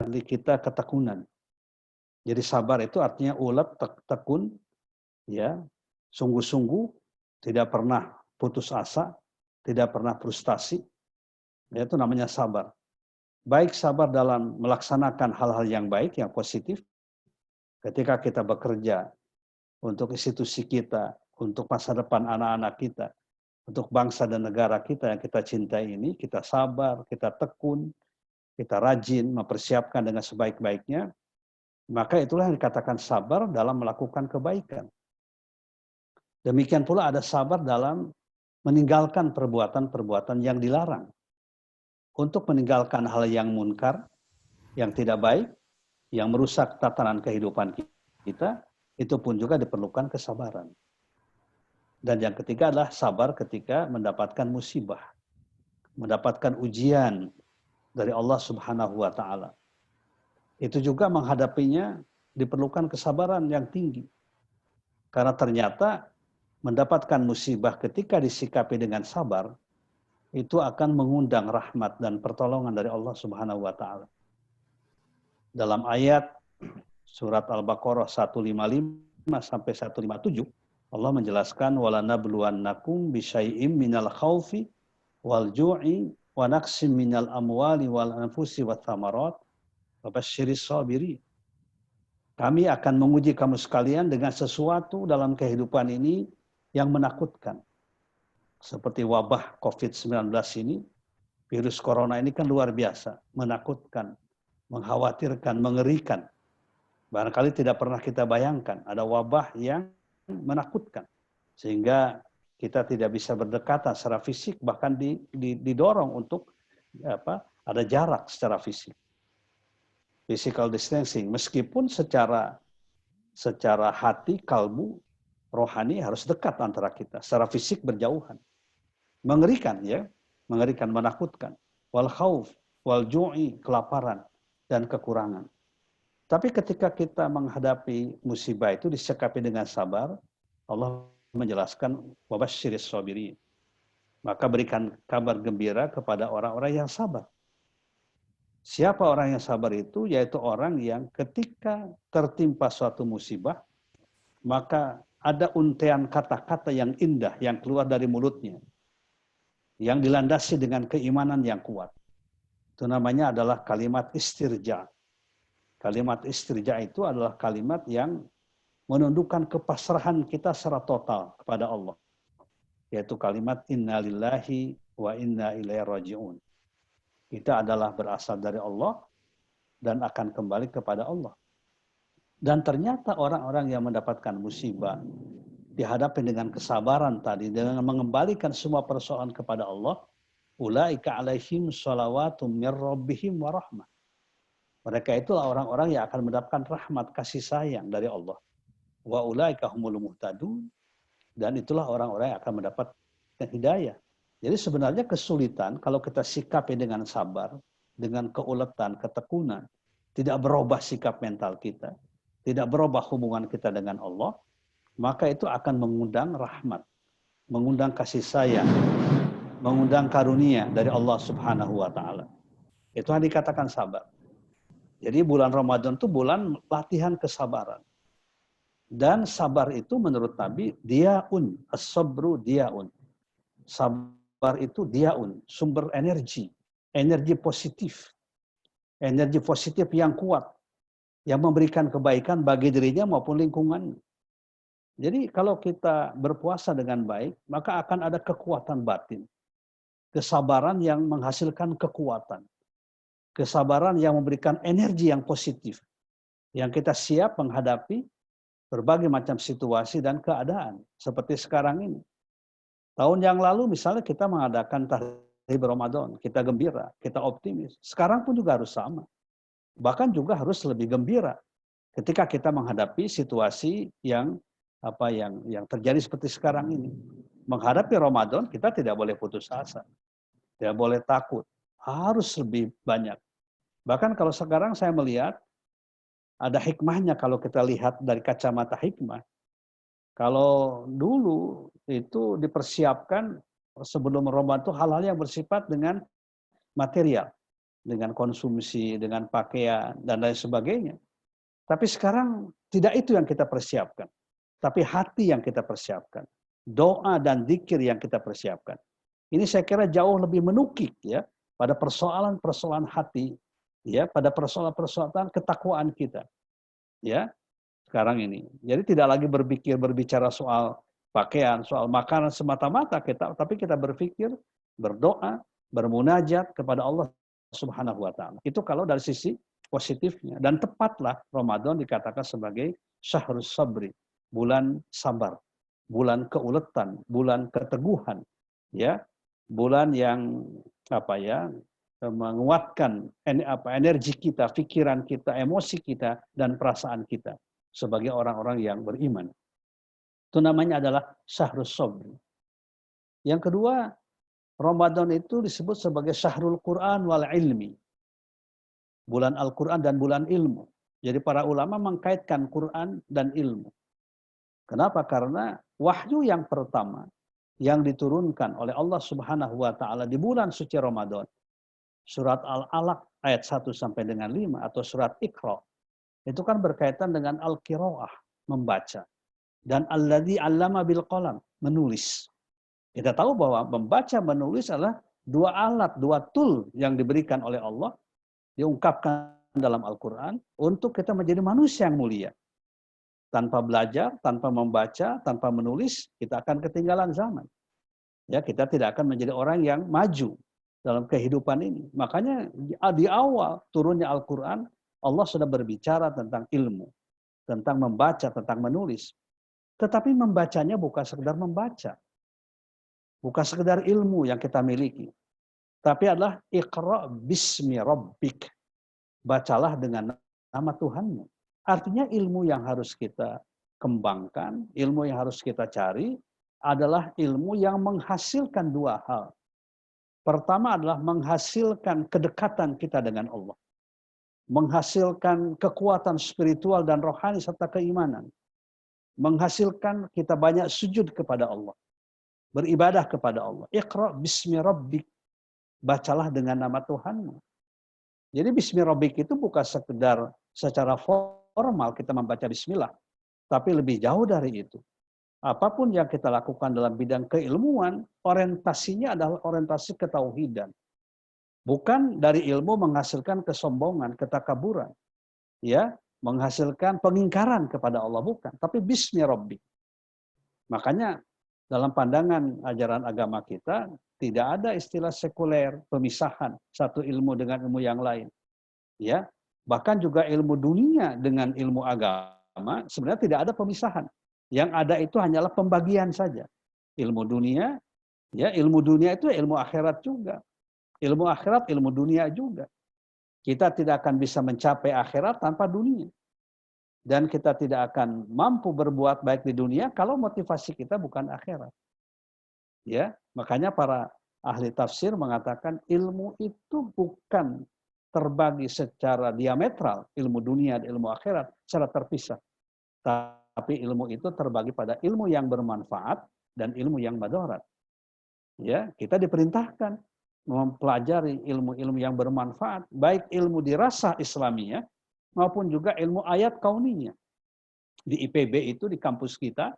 di kita ketekunan. Jadi sabar itu artinya ulet, tekun, ya, sungguh-sungguh, tidak pernah putus asa, tidak pernah frustasi, ya, itu namanya sabar. Baik sabar dalam melaksanakan hal-hal yang baik, yang positif, ketika kita bekerja untuk institusi kita, untuk masa depan anak-anak kita, untuk bangsa dan negara kita yang kita cintai ini, kita sabar, kita tekun, kita rajin, mempersiapkan dengan sebaik-baiknya, maka itulah yang dikatakan sabar dalam melakukan kebaikan. Demikian pula ada sabar dalam meninggalkan perbuatan-perbuatan yang dilarang. Untuk meninggalkan hal yang munkar, yang tidak baik, yang merusak tatanan kehidupan kita, itu pun juga diperlukan kesabaran. Dan yang ketiga adalah sabar ketika mendapatkan musibah, mendapatkan ujian dari Allah Subhanahu wa taala. Itu juga menghadapinya diperlukan kesabaran yang tinggi. Karena ternyata mendapatkan musibah ketika disikapi dengan sabar, itu akan mengundang rahmat dan pertolongan dari Allah Subhanahu wa taala. Dalam ayat surat Al-Baqarah 155 sampai 157, Allah menjelaskan wala nabluwannakum bisyai'im minal khaufi wal ju'i wa naqsim minal amwali wal anfusi wat thamarat wa basyiris sabirin. Kami akan menguji kamu sekalian dengan sesuatu dalam kehidupan ini yang menakutkan. Seperti wabah COVID-19 ini, virus corona ini kan luar biasa, menakutkan, mengkhawatirkan, mengerikan. Barangkali tidak pernah kita bayangkan ada wabah yang menakutkan. Sehingga kita tidak bisa berdekatan secara fisik, bahkan didorong untuk ada jarak secara fisik. Physical distancing, meskipun secara hati, kalbu, rohani harus dekat antara kita, secara fisik berjauhan. Mengerikan ya, mengerikan, menakutkan. Wal khauf, wal ju'i, kelaparan dan kekurangan. Tapi ketika kita menghadapi musibah itu disikapi dengan sabar, Allah menjelaskan wabasyiris sabirin. Maka berikan kabar gembira kepada orang-orang yang sabar. Siapa orang yang sabar itu? Yaitu orang yang ketika tertimpa suatu musibah, maka ada untean kata-kata yang indah yang keluar dari mulutnya, yang dilandasi dengan keimanan yang kuat. Itu namanya adalah kalimat istirja. Kalimat istirja itu adalah kalimat yang menundukkan kepasrahan kita secara total kepada Allah. Yaitu kalimat innalillahi wa inna ilaihi raji'un. Kita adalah berasal dari Allah dan akan kembali kepada Allah. Dan ternyata orang-orang yang mendapatkan musibah dihadapi dengan kesabaran tadi, dengan mengembalikan semua persoalan kepada Allah, ulaika alaihim shalawatum mir rabbihim wa rahmah. Mereka itulah orang-orang yang akan mendapatkan rahmat kasih sayang dari Allah. Wa ulaika humul muhtadun, dan itulah orang-orang yang akan mendapatkan hidayah. Jadi sebenarnya kesulitan kalau kita sikapi dengan sabar, dengan keuletan, ketekunan, tidak berubah sikap mental kita, tidak berubah hubungan kita dengan Allah, maka itu akan mengundang rahmat, mengundang kasih sayang, mengundang karunia dari Allah Subhanahu wa taala. Itu yang dikatakan sabar. Jadi bulan Ramadan itu bulan latihan kesabaran. Dan sabar itu menurut Nabi diaun, as-sabru diaun. Sabar itu diaun, sumber energi, energi positif. Energi positif yang kuat, yang memberikan kebaikan bagi dirinya maupun lingkungannya. Jadi kalau kita berpuasa dengan baik, maka akan ada kekuatan batin. Kesabaran yang menghasilkan kekuatan. Kesabaran yang memberikan energi yang positif. Yang kita siap menghadapi berbagai macam situasi dan keadaan. Seperti sekarang ini. Tahun yang lalu misalnya kita mengadakan tahlil Ramadan, kita gembira, kita optimis. Sekarang pun juga harus sama. Bahkan juga harus lebih gembira ketika kita menghadapi situasi yang terjadi seperti sekarang ini. Menghadapi Ramadan kita tidak boleh putus asa. Tidak boleh takut. Harus lebih banyak. Bahkan kalau sekarang saya melihat ada hikmahnya kalau kita lihat dari kacamata hikmah. Kalau dulu itu dipersiapkan sebelum Ramadan itu hal-hal yang bersifat dengan material. dengan konsumsi, dengan pakaian, dan lain sebagainya. Tapi sekarang tidak itu yang kita persiapkan. Tapi hati yang kita persiapkan. Doa dan zikir yang kita persiapkan. Ini saya kira jauh lebih menukik ya pada persoalan-persoalan hati, ya pada persoalan-persoalan ketakwaan kita. Ya, sekarang ini. Jadi tidak lagi berbicara soal pakaian, soal makanan semata-mata kita, tapi kita berpikir, berdoa, bermunajat kepada Allah Subhanahu wa taala. Itu kalau dari sisi positifnya, dan tepatlah Ramadan dikatakan sebagai syahrus sabri, bulan sabar, bulan keuletan, bulan keteguhan, ya. Bulan yang menguatkan energi kita, pikiran kita, emosi kita, dan perasaan kita sebagai orang-orang yang beriman. Itu namanya adalah syahrus sabri. Yang kedua, Ramadan itu disebut sebagai syahrul Quran wal ilmi. Bulan Al-Quran dan bulan ilmu. Jadi para ulama mengkaitkan Quran dan ilmu. Kenapa? Karena wahyu yang pertama yang diturunkan oleh Allah Subhanahu wa taala di bulan suci Ramadan, surat Al-Alaq ayat 1 sampai dengan 5 atau surat Iqra, itu kan berkaitan dengan al-qiraah, membaca, dan alladzi 'allama bil qalam, menulis. Kita tahu bahwa membaca menulis adalah dua alat, dua tool yang diberikan oleh Allah, diungkapkan dalam Al-Quran untuk kita menjadi manusia yang mulia. Tanpa belajar, tanpa membaca, tanpa menulis, kita akan ketinggalan zaman. Ya, kita tidak akan menjadi orang yang maju dalam kehidupan ini. Makanya di awal turunnya Al-Quran, Allah sudah berbicara tentang ilmu, tentang membaca, tentang menulis. Tetapi membacanya bukan sekedar membaca. Bukan sekedar ilmu yang kita miliki. Tapi adalah Iqra bismi rabbik. Bacalah dengan nama Tuhanmu. Artinya ilmu yang harus kita kembangkan, ilmu yang harus kita cari adalah ilmu yang menghasilkan dua hal. Pertama adalah menghasilkan kedekatan kita dengan Allah. Menghasilkan kekuatan spiritual dan rohani serta keimanan. Menghasilkan kita banyak sujud kepada Allah. Beribadah kepada Allah. Iqra bismi rabbik. Bacalah dengan nama Tuhanmu. Jadi bismi rabbik itu bukan sekedar secara formal kita membaca bismillah. Tapi lebih jauh dari itu. Apapun yang kita lakukan dalam bidang keilmuan, orientasinya adalah orientasi ketauhidan. Bukan dari ilmu menghasilkan kesombongan, ketakaburan. Ya, menghasilkan pengingkaran kepada Allah, bukan. Tapi bismi rabbik. Makanya dalam pandangan ajaran agama kita, tidak ada istilah sekuler, pemisahan satu ilmu dengan ilmu yang lain. Ya, bahkan juga ilmu dunia dengan ilmu agama sebenarnya tidak ada pemisahan. Yang ada itu hanyalah pembagian saja. Ilmu dunia, ya ilmu dunia itu ilmu akhirat juga. Ilmu akhirat, ilmu dunia juga. Kita tidak akan bisa mencapai akhirat tanpa dunia. Dan kita tidak akan mampu berbuat baik di dunia kalau motivasi kita bukan akhirat. Ya, makanya para ahli tafsir mengatakan ilmu itu bukan terbagi secara diametral, ilmu dunia dan ilmu akhirat secara terpisah. Tapi ilmu itu terbagi pada ilmu yang bermanfaat dan ilmu yang madarat. Ya, kita diperintahkan mempelajari ilmu-ilmu yang bermanfaat, baik ilmu dirasah Islamiyah maupun juga ilmu ayat kauniyah. Di IPB itu di kampus kita,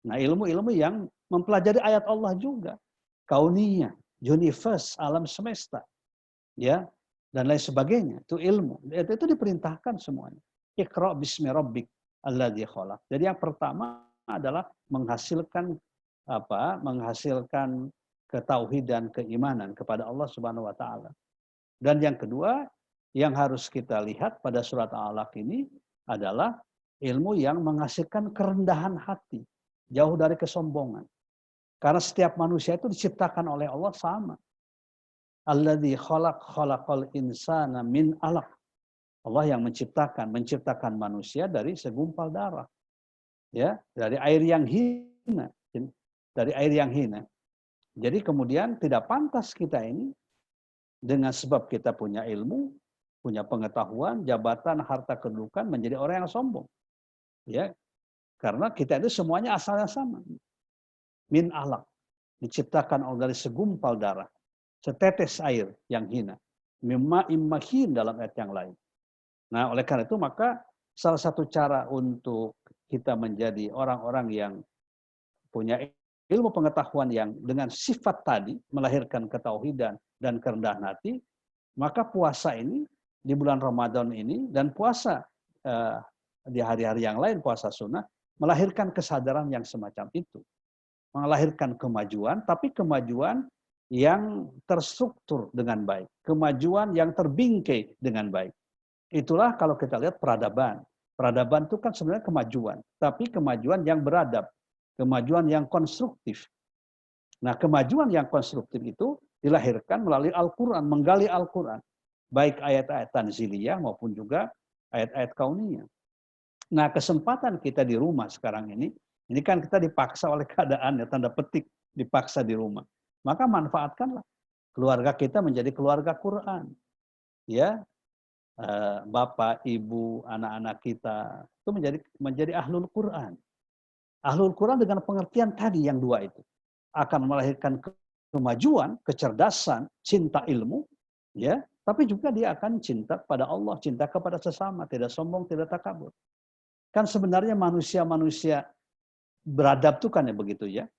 nah ilmu-ilmu yang mempelajari ayat Allah juga, kauniyah, universe, alam semesta, ya, dan lain sebagainya. Itu ilmu. Itu diperintahkan semuanya. Iqra bismi rabbik alladzi khalaq. Jadi yang pertama adalah menghasilkan menghasilkan ketauhidan, keimanan kepada Allah Subhanahu wa taala. Dan yang kedua, yang harus kita lihat pada surat Al-Alaq ini adalah ilmu yang menghasilkan kerendahan hati, jauh dari kesombongan. Karena setiap manusia itu diciptakan oleh Allah sama. Alladzi khalaqal insana min 'alaq. Allah yang menciptakan manusia dari segumpal darah. Ya, dari air yang hina, dari air yang hina. Jadi kemudian tidak pantas kita ini dengan sebab kita punya ilmu, punya pengetahuan, jabatan, harta, kedudukan menjadi orang yang sombong. Ya. Karena kita itu semuanya asalnya sama. Min 'alaq. Diciptakan dari segumpal darah. Setetes air yang hina. mimma immahin dalam ayat yang lain. Nah, oleh karena itu maka salah satu cara untuk kita menjadi orang-orang yang punya ilmu pengetahuan yang dengan sifat tadi melahirkan ketauhidan dan kerendahan hati, maka puasa ini di bulan Ramadan ini dan puasa di hari-hari yang lain, puasa sunnah, melahirkan kesadaran yang semacam itu. Melahirkan kemajuan, tapi kemajuan yang terstruktur dengan baik. Kemajuan yang terbingkai dengan baik. Itulah kalau kita lihat peradaban. Peradaban itu kan sebenarnya kemajuan, tapi kemajuan yang beradab. Kemajuan yang konstruktif. Nah, kemajuan yang konstruktif itu dilahirkan melalui Al-Quran, menggali Al-Quran. Baik ayat-ayat tanziliyah maupun juga ayat-ayat kauniyah. Nah, kesempatan kita di rumah sekarang ini kan kita dipaksa oleh keadaan, ya tanda petik, dipaksa di rumah. Maka manfaatkanlah keluarga kita menjadi keluarga Quran. Ya, bapak, ibu, anak-anak kita itu menjadi ahlul Quran. Ahlul Quran dengan pengertian tadi yang dua itu akan melahirkan kemajuan, kecerdasan, cinta ilmu, ya, tapi juga dia akan cinta kepada Allah, cinta kepada sesama, tidak sombong, tidak takabur. Kan sebenarnya manusia-manusia beradab itu kan ya begitu ya.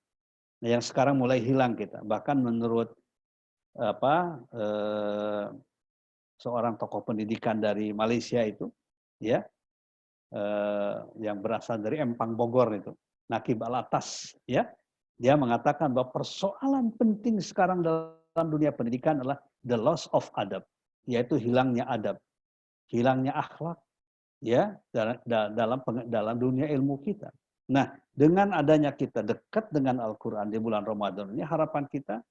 Nah, yang sekarang mulai hilang kita. Bahkan menurut seorang tokoh pendidikan dari Malaysia itu, ya, yang berasal dari Empang Bogor itu, Nakib Alatas, ya, dia mengatakan bahwa persoalan penting sekarang dalam dunia pendidikan adalah the loss of adab, yaitu hilangnya adab, hilangnya akhlak, ya, dalam dunia ilmu kita. Nah, dengan adanya kita dekat dengan Al-Quran di bulan Ramadan ini, harapan kita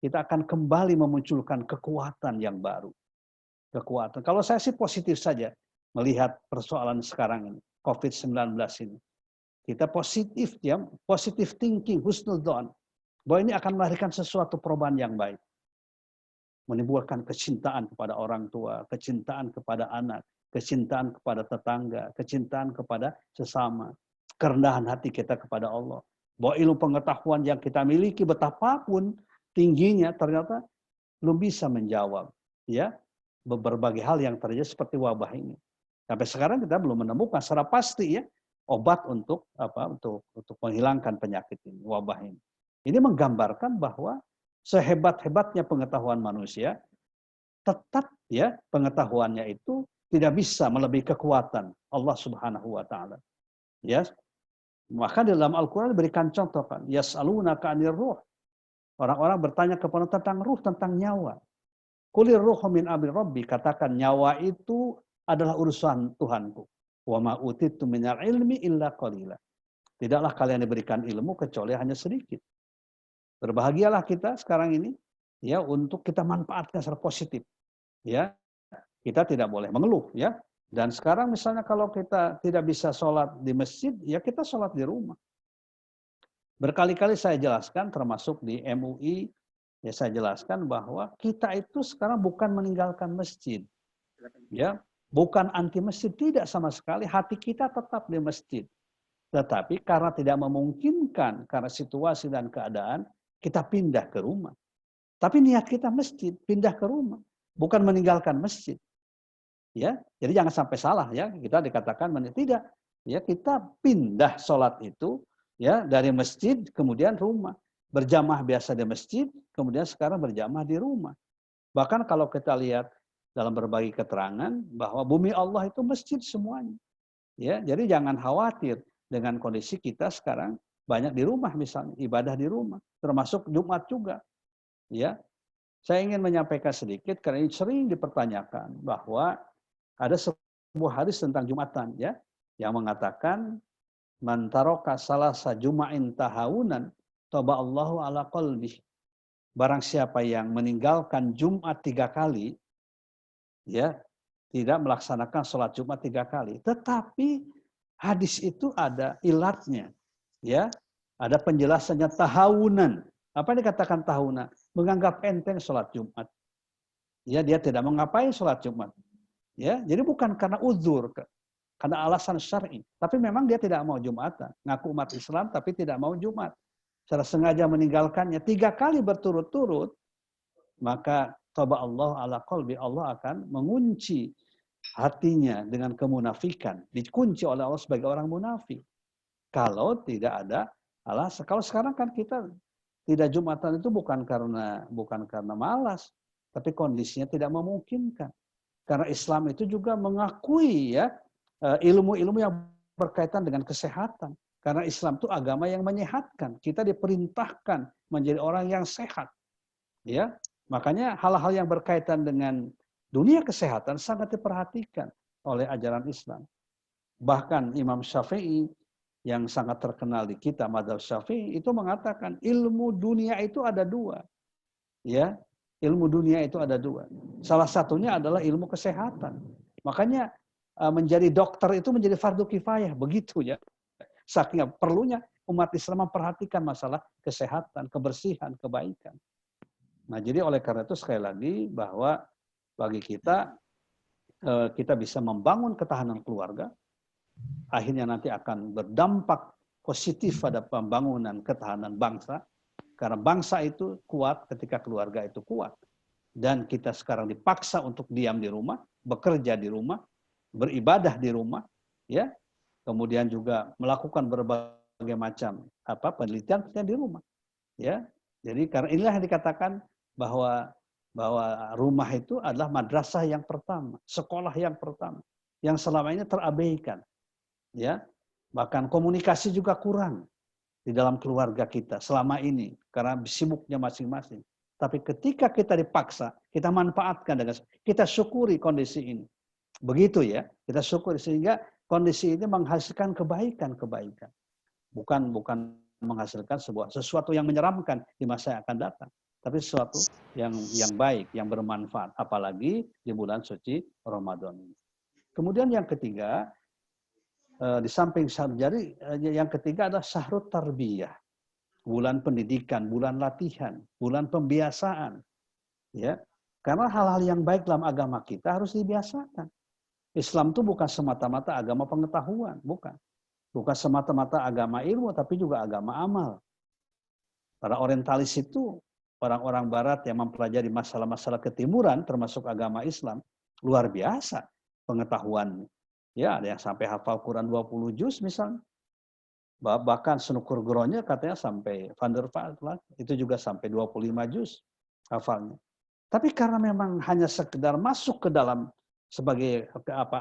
akan kembali memunculkan kekuatan yang baru. Kekuatan. Kalau saya sih positif saja melihat persoalan sekarang ini, COVID-19 ini. Kita positif, ya, positive thinking, husnudzon, bahwa ini akan melahirkan sesuatu perubahan yang baik. Menimbulkan kecintaan kepada orang tua, kecintaan kepada anak, kecintaan kepada tetangga, kecintaan kepada sesama, kerendahan hati kita kepada Allah. Bahwa ilmu pengetahuan yang kita miliki betapapun tingginya ternyata belum bisa menjawab, ya, berbagai hal yang terjadi seperti wabah ini. Sampai sekarang kita belum menemukan secara pasti, ya, obat untuk menghilangkan penyakit ini, wabah ini. Ini menggambarkan bahwa sehebat-hebatnya pengetahuan manusia, tetap, ya, pengetahuannya itu tidak bisa melebihi kekuatan Allah Subhanahu wa taala. Ya. Maka dalam Al-Qur'an diberikan contoh kan, yas'alunaka 'anir ruh. Orang-orang bertanya kepada tentang ruh, tentang nyawa. Qulir ruhu min amri rabbi, katakan nyawa itu adalah urusan Tuhanku. Wa ma utitu minal ilmi illa qalila. Tidaklah kalian diberikan ilmu kecuali hanya sedikit. Berbahagialah kita sekarang ini, ya, untuk kita manfaatkan secara positif. Ya, kita tidak boleh mengeluh, ya. Dan sekarang misalnya kalau kita tidak bisa sholat di masjid, ya kita sholat di rumah. Berkali-kali saya jelaskan, termasuk di MUI, ya saya jelaskan bahwa kita itu sekarang bukan meninggalkan masjid, ya, bukan anti masjid, tidak sama sekali. Hati kita tetap di masjid, tetapi karena tidak memungkinkan karena situasi dan keadaan, kita pindah ke rumah. Tapi niat kita masjid, pindah ke rumah, bukan meninggalkan masjid. Ya, jadi jangan sampai salah, ya, kita dikatakan tidak, ya, kita pindah sholat itu, ya, dari masjid kemudian rumah. Berjamaah biasa di masjid, kemudian sekarang berjamaah di rumah. Bahkan kalau kita lihat dalam berbagai keterangan bahwa bumi Allah itu masjid semuanya. Ya, jadi jangan khawatir dengan kondisi kita sekarang banyak di rumah, misalnya ibadah di rumah, termasuk Jumat juga. Ya, saya ingin menyampaikan sedikit karena ini sering dipertanyakan bahwa ada sebuah hadis tentang Jumatan, ya, yang mengatakan man taraka salasa juma'in tahawunan taba'allahu ala qalbih. Barang siapa yang meninggalkan Jumat 3 kali, ya, tidak melaksanakan sholat Jumat 3 kali. Tetapi hadis itu ada ilatnya, ya, ada penjelasannya tahawunan. Apa yang dikatakan tahawunan? Menganggap enteng sholat Jumat. Ya, dia tidak mau ngapain sholat Jumat. Ya, jadi bukan karena uzur, karena alasan syar'i, tapi memang dia tidak mau Jumatan, ngaku umat Islam tapi tidak mau Jumat. Secara sengaja meninggalkannya 3 kali berturut-turut, maka Taba Allah ala qalbi, Allah akan mengunci hatinya dengan kemunafikan. Dikunci oleh Allah sebagai orang munafik. Kalau tidak ada alasan. Kalau sekarang kan kita tidak Jumatan itu bukan karena malas, tapi kondisinya tidak memungkinkan. Karena Islam itu juga mengakui ya ilmu-ilmu yang berkaitan dengan kesehatan. Karena Islam itu agama yang menyehatkan. Kita diperintahkan menjadi orang yang sehat. Ya, makanya hal-hal yang berkaitan dengan dunia kesehatan sangat diperhatikan oleh ajaran Islam. Bahkan Imam Syafi'i yang sangat terkenal di kita, Madzhab Syafi'i, itu mengatakan ilmu dunia itu ada dua. Ya, ilmu dunia itu ada dua. Salah satunya adalah ilmu kesehatan. Makanya menjadi dokter itu menjadi fardu kifayah, begitu ya. Saking perlunya umat Islam memperhatikan masalah kesehatan, kebersihan, kebaikan. Nah, jadi oleh karena itu sekali lagi bahwa bagi kita bisa membangun ketahanan keluarga, akhirnya nanti akan berdampak positif pada pembangunan ketahanan bangsa, karena bangsa itu kuat ketika keluarga itu kuat. Dan kita sekarang dipaksa untuk diam di rumah, bekerja di rumah, beribadah di rumah, ya, kemudian juga melakukan berbagai macam penelitian di rumah, ya. Jadi karena inilah yang dikatakan bahwa rumah itu adalah madrasah yang pertama, sekolah yang pertama, yang selama ini terabaikan, ya. Bahkan komunikasi juga kurang di dalam keluarga kita selama ini karena sibuknya masing-masing. Tapi ketika kita dipaksa, kita manfaatkan dengan kita syukuri kondisi ini. Begitu ya, kita syukuri sehingga kondisi ini menghasilkan kebaikan-kebaikan. Bukan menghasilkan sesuatu yang menyeramkan di masa yang akan datang, tapi sesuatu yang baik, yang bermanfaat, apalagi di bulan suci Ramadan ini. Kemudian yang ketiga, di samping jadi yang ketiga adalah syahrut tarbiyah, bulan pendidikan, bulan latihan, bulan pembiasaan, ya. Karena hal-hal yang baik dalam agama kita harus dibiasakan. Islam itu bukan semata-mata agama pengetahuan, bukan semata-mata agama ilmu, tapi juga agama amal. Para orientalis itu orang-orang Barat yang mempelajari masalah-masalah ketimuran, termasuk agama Islam, luar biasa pengetahuannya. Ya, ada yang sampai hafal Quran 20 juz misalnya. Bahkan Senukur Gronya katanya sampai Van der Vaart itu juga sampai 25 juz hafalnya. Tapi karena memang hanya sekedar masuk ke dalam sebagai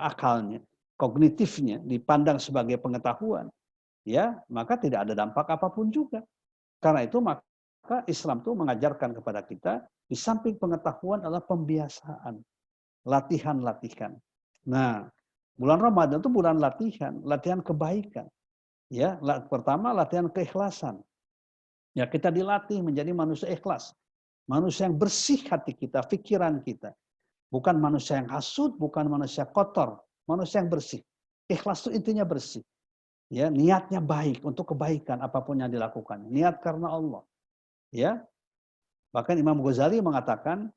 akalnya, kognitifnya dipandang sebagai pengetahuan, ya, maka tidak ada dampak apapun juga. Karena itu maka Islam itu mengajarkan kepada kita di samping pengetahuan adalah pembiasaan, latihan-latihan. Nah, bulan Ramadan itu bulan latihan kebaikan. Ya, pertama latihan keikhlasan. Ya, kita dilatih menjadi manusia ikhlas. Manusia yang bersih hati kita, pikiran kita. Bukan manusia yang hasut, bukan manusia kotor, manusia yang bersih. Ikhlas itu intinya bersih. Ya, niatnya baik untuk kebaikan apapun yang dilakukan. Niat karena Allah. Ya. Bahkan Imam Ghazali mengatakan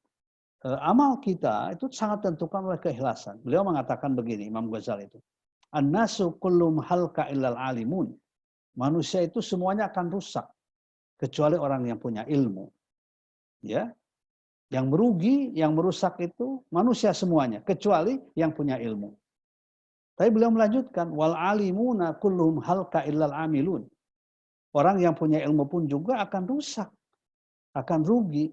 amal kita itu sangat tentukan oleh keikhlasan. Beliau mengatakan begini, Imam Ghazali itu. An-nasu kullum halka illal alimun. Manusia itu semuanya akan rusak kecuali orang yang punya ilmu. Ya. Yang merugi, yang merusak itu manusia semuanya kecuali yang punya ilmu. Tapi beliau melanjutkan wal alimuna kulluhum halka illal amilun. Orang yang punya ilmu pun juga akan rusak, akan rugi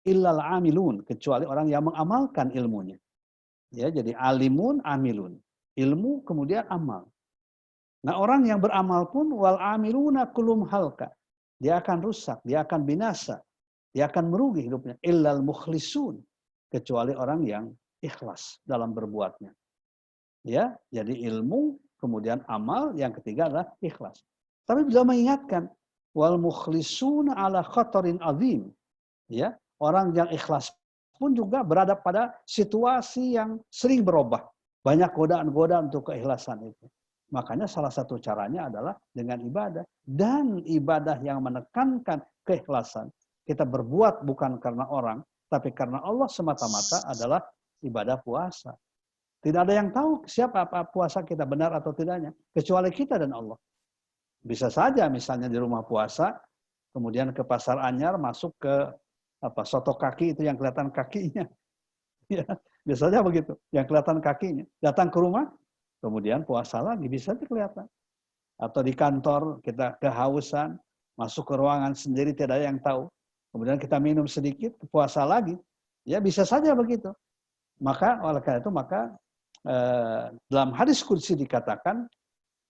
illal amilun, kecuali orang yang mengamalkan ilmunya. Ya, jadi alimun amilun. Ilmu kemudian amal. Nah, orang yang beramal pun wal amiluna kulluhum halka. Dia akan rusak, dia akan binasa. Dia akan merugi hidupnya. Illal mukhlisun. Kecuali orang yang ikhlas dalam berbuatnya. Ya, jadi ilmu, kemudian amal, yang ketiga adalah ikhlas. Tapi beliau mengingatkan, wal mukhlisun ala khatarin azim. Ya, orang yang ikhlas pun juga berada pada situasi yang sering berubah. Banyak godaan-godaan untuk keikhlasan itu. Makanya salah satu caranya adalah dengan ibadah. Dan ibadah yang menekankan keikhlasan. Kita berbuat bukan karena orang, tapi karena Allah semata-mata adalah ibadah puasa. Tidak ada yang tahu siapa puasa kita benar atau tidaknya, kecuali kita dan Allah. Bisa saja misalnya di rumah puasa, kemudian ke Pasar Anyar masuk ke soto kaki itu yang kelihatan kakinya. Ya, biasanya begitu, yang kelihatan kakinya. Datang ke rumah, kemudian puasa lagi, bisa kelihatan. Atau di kantor kita kehausan, masuk ke ruangan sendiri tidak ada yang tahu. Kemudian kita minum sedikit, puasa lagi. Ya bisa saja begitu. Maka oleh karena itu dalam hadis qudsi dikatakan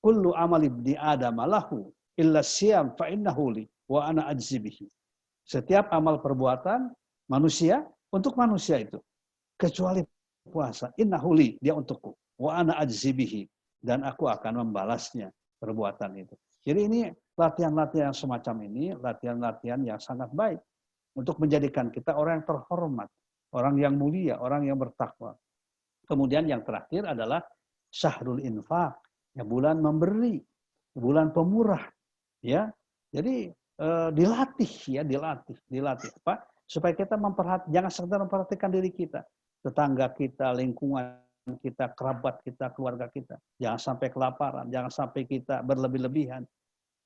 kullu amali ibni adam lahu illa siyam fa innahu li wa ana ajzi bihi. Setiap amal perbuatan manusia untuk manusia itu kecuali puasa, innahu li, dia untukku, wa ana ajzi bihi, dan aku akan membalasnya perbuatan itu. Jadi ini latihan-latihan semacam ini, latihan-latihan yang sangat baik untuk menjadikan kita orang yang terhormat, orang yang mulia, orang yang bertakwa. Kemudian yang terakhir adalah syahrul infaq, ya, bulan memberi, bulan pemurah, ya. Jadi dilatih apa? Supaya kita jangan sekedar memperhatikan diri kita, tetangga kita, lingkungan kita, kerabat kita, keluarga kita. Jangan sampai kelaparan, jangan sampai kita berlebih-lebihan.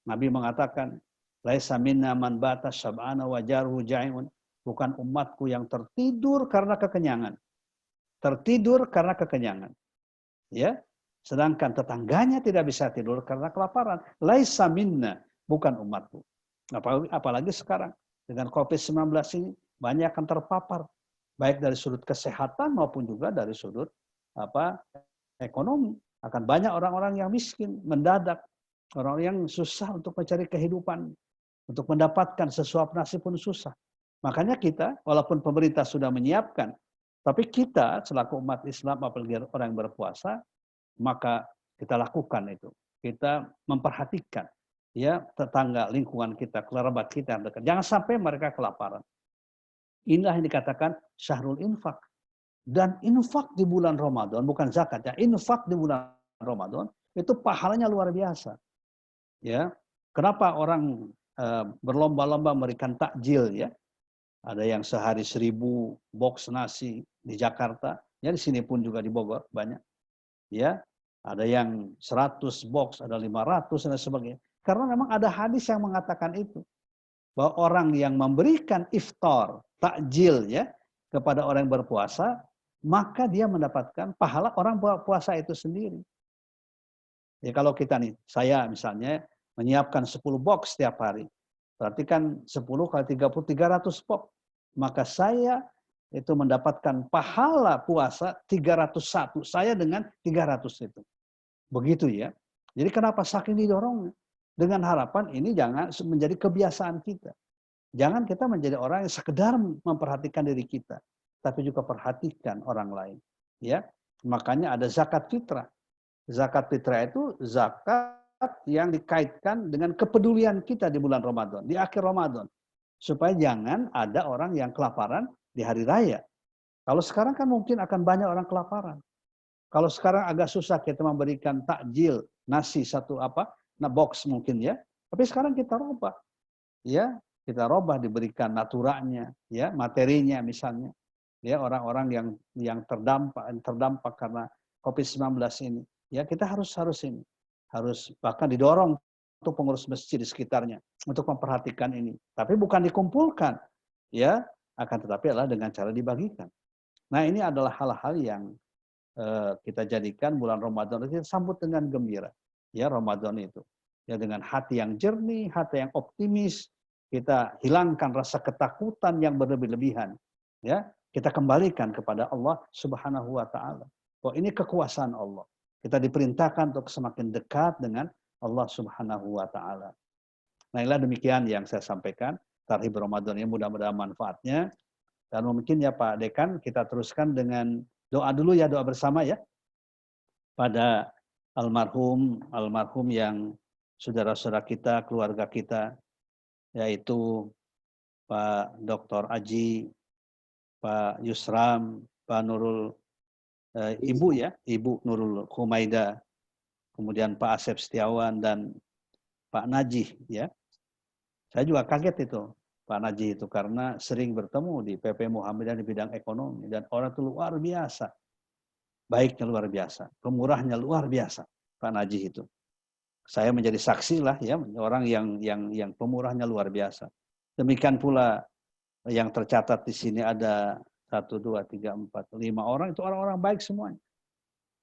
Nabi mengatakan, laisa minna man bata syab'ana wa jaruhu ja'iun. Bukan umatku yang tertidur karena kekenyangan. Tertidur karena kekenyangan. Ya. Sedangkan tetangganya tidak bisa tidur karena kelaparan. Laisa minna, bukan umatku. Apalagi sekarang dengan COVID-19 ini banyak yang terpapar, baik dari sudut kesehatan maupun juga dari sudut ekonomi. Akan banyak orang-orang yang miskin mendadak, orang yang susah untuk mencari kehidupan, untuk mendapatkan sesuap nasi pun susah. Makanya kita, walaupun pemerintah sudah menyiapkan, tapi kita selaku umat Islam, apalagi orang yang berpuasa, maka kita lakukan itu. Kita memperhatikan, ya, tetangga, lingkungan kita, kerabat kita yang dekat. Jangan sampai mereka kelaparan. Inilah yang dikatakan syahrul infak. Dan infak di bulan Ramadan, bukan zakat ya, infak di bulan Ramadan itu pahalanya luar biasa. Ya, kenapa orang berlomba-lomba memberikan takjil, ya? Ada yang sehari 1000 box nasi di Jakarta, ya di sini pun juga di Bogor banyak. Ya, ada yang 100 box, ada 500 dan sebagainya. Karena memang ada hadis yang mengatakan itu, bahwa orang yang memberikan iftar, takjil, ya, kepada orang yang berpuasa, maka dia mendapatkan pahala orang puasa itu sendiri. Ya, kalau kita nih, saya misalnya menyiapkan 10 box setiap hari, berarti kan 10 kali 30, 300 box. Maka saya itu mendapatkan pahala puasa 301, saya dengan 300 itu. Begitu ya. Jadi kenapa saking didorongnya? Dengan harapan ini jangan menjadi kebiasaan kita. Jangan kita menjadi orang yang sekedar memperhatikan diri kita, tapi juga perhatikan orang lain. Ya, makanya ada zakat fitrah. Zakat fitrah itu zakat yang dikaitkan dengan kepedulian kita di bulan Ramadan, di akhir Ramadan. Supaya jangan ada orang yang kelaparan di hari raya. Kalau sekarang kan mungkin akan banyak orang kelaparan. Kalau sekarang agak susah kita memberikan takjil, nasi satu box mungkin ya. Tapi sekarang kita rubah. Ya, kita rubah diberikan naturanya, ya, materinya misalnya. Ya, orang-orang yang terdampak karena COVID-19 ini. Ya, kita harus ini. Harus bahkan didorong untuk pengurus masjid di sekitarnya untuk memperhatikan ini. Tapi bukan dikumpulkan. Ya, akan tetapi adalah dengan cara dibagikan. Nah, ini adalah hal-hal yang kita jadikan bulan Ramadan itu sambut dengan gembira. Ya, Ramadan itu. Ya, dengan hati yang jernih, hati yang optimis, kita hilangkan rasa ketakutan yang berlebih-lebihan. Ya, kita kembalikan kepada Allah Subhanahu wa taala. Bahwa ini kekuasaan Allah. Kita diperintahkan untuk semakin dekat dengan Allah Subhanahu wa taala. Nah, inilah demikian yang saya sampaikan. Tarhib Ramadan ini mudah-mudahan manfaatnya. Dan mungkin ya Pak Dekan, kita teruskan dengan doa dulu ya, doa bersama ya. Pada almarhum yang saudara-saudara kita, keluarga kita, yaitu Pak Dr. Aji, Pak Yusram, Pak Nurul, Ibu ya, Ibu Nurul Humaida, kemudian Pak Asep Setiawan dan Pak Najih ya. Saya juga kaget itu, Pak Najih itu, karena sering bertemu di PP Muhammadiyah di bidang ekonomi, dan orang itu luar biasa. Baiknya luar biasa, pemurahnya luar biasa, Pak Najih itu. Saya menjadi saksi lah ya, orang yang pemurahnya luar biasa. Demikian pula yang tercatat di sini ada 1, 2, 3, 4, 5 orang, itu orang-orang baik semuanya.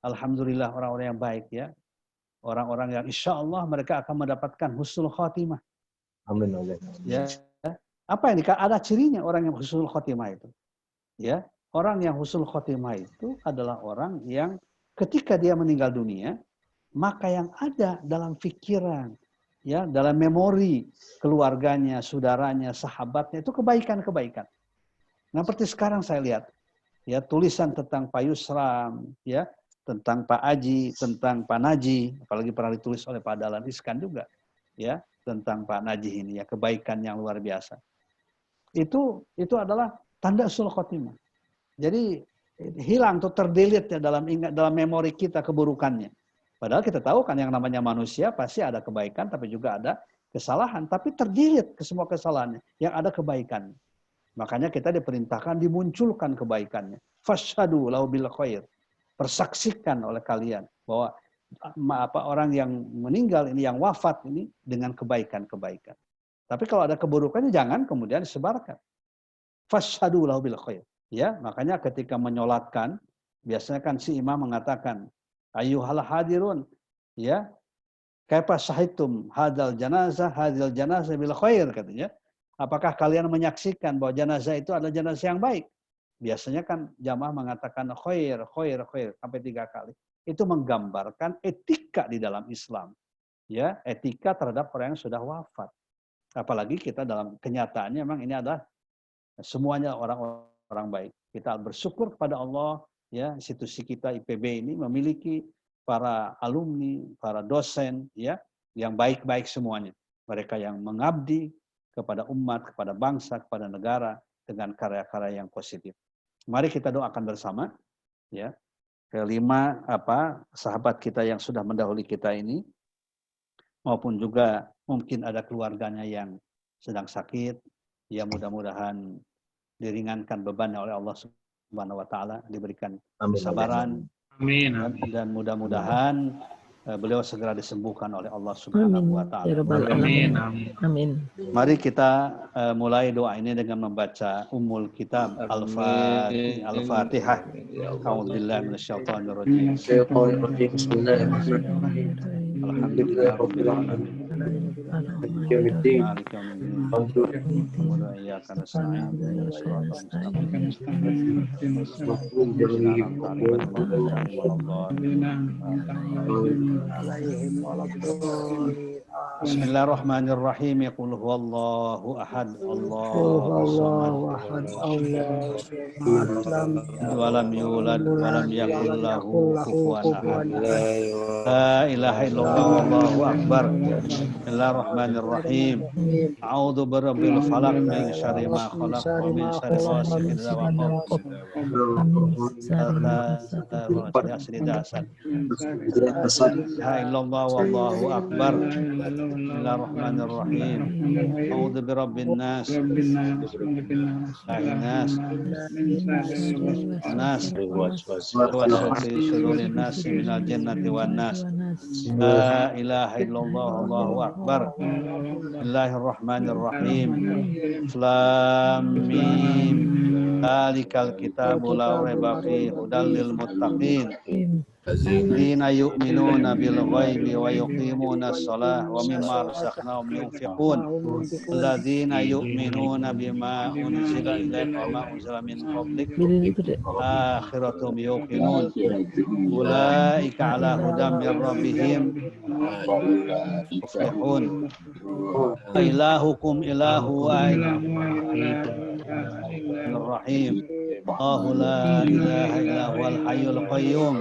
Alhamdulillah orang-orang yang baik ya. Orang-orang yang insya Allah mereka akan mendapatkan husnul khotimah. Amin. Ya. Apa yang ada cirinya orang yang husnul khotimah itu? Ya, orang yang husnul khotimah itu adalah orang yang ketika dia meninggal dunia, maka yang ada dalam pikiran, ya, dalam memori keluarganya, saudaranya, sahabatnya itu kebaikan-kebaikan. Nah, seperti sekarang saya lihat, ya, tulisan tentang Pak Yusram, ya, tentang Pak Aji, tentang Pak Naji, apalagi pernah ditulis oleh Pak Dahlan Iskan juga, ya, tentang Pak Naji ini, ya, kebaikan yang luar biasa. Itu adalah tanda husnul khotimah. Jadi hilang atau terdelete ya dalam memori kita keburukannya. Padahal kita tahu kan yang namanya manusia pasti ada kebaikan tapi juga ada kesalahan, tapi terdelete ke semua kesalahannya, yang ada kebaikan. Makanya kita diperintahkan dimunculkan kebaikannya. Fashhadu lahu bil khair. Persaksikan oleh kalian bahwa orang yang meninggal ini, yang wafat ini dengan kebaikan-kebaikan. Tapi kalau ada keburukannya jangan kemudian disebarkan. Fashhadu lahu bil khair. Ya, makanya ketika menyolatkan biasanya kan si imam mengatakan ayyuhal hadirun, ya, kaifa syahidtum hadal janazah bil khair, katanya. Apakah kalian menyaksikan bahwa jenazah itu adalah jenazah yang baik? Biasanya kan jamaah mengatakan khair sampai 3 kali. Itu menggambarkan etika di dalam Islam. Ya, etika terhadap orang yang sudah wafat. Apalagi kita dalam kenyataannya memang ini adalah semuanya orang baik. Kita bersyukur kepada Allah, ya, institusi kita IPB ini memiliki para alumni, para dosen, ya, yang baik-baik semuanya. Mereka yang mengabdi kepada umat, kepada bangsa, kepada negara dengan karya-karya yang positif. Mari kita doakan bersama, ya, kelima sahabat kita yang sudah mendahului kita ini, maupun juga mungkin ada keluarganya yang sedang sakit, ya, mudah-mudahan diringankan bebannya oleh Allah Subhanahu wa taala, diberikan kesabaran. Amin. Dan mudah-mudahan beliau segera disembuhkan oleh Allah Subhanahu wa taala. Amin. Amin. Mari kita mulai doa ini dengan membaca Ummul Kitab Al-Fatihah. A'udzubillahi minasyaitonir rajim. Bismillahirrahmanirrahim. Alhamdulillahirabbil alamin. Maliki yaumiddin. Bismillahirrahmanirrahim. Qul huwallahu ahad, Allahu samad, lam yulad wa lam yakul lahu kufuwan ahad. La ilaha illallah, wallahu akbar. Bismillahirrahmanirrahim. A'udzu birabbil falaq min syarri ma khalaq wa min syarri ghasiqin idza waqab. La illallah, wallahu akbar. Bismillahirrahmanirrahim. A'udzu birabbin nas. Nas wa syarri nas minal jannati wan nas. La ilaha illallah, Allahu akbar. Bismillahirrahmanirrahim. Lam mim. Dzalikal kitabu la raiba fihi hudal lil muttaqin. Alladzina yu'minuna bil ghaibi wa yuqimuna shalah wa mimma razaqnahum yunfiqun. Alladzina yu'minuna bima unzila ilaika wa ma unzila min qablik akhiratuhum yuqinun. Ulaika ala hudam min rabbihim muflihun. Ilahukum ilahu wahid. Allahu la ilaha illa huwal hayyul qayyum.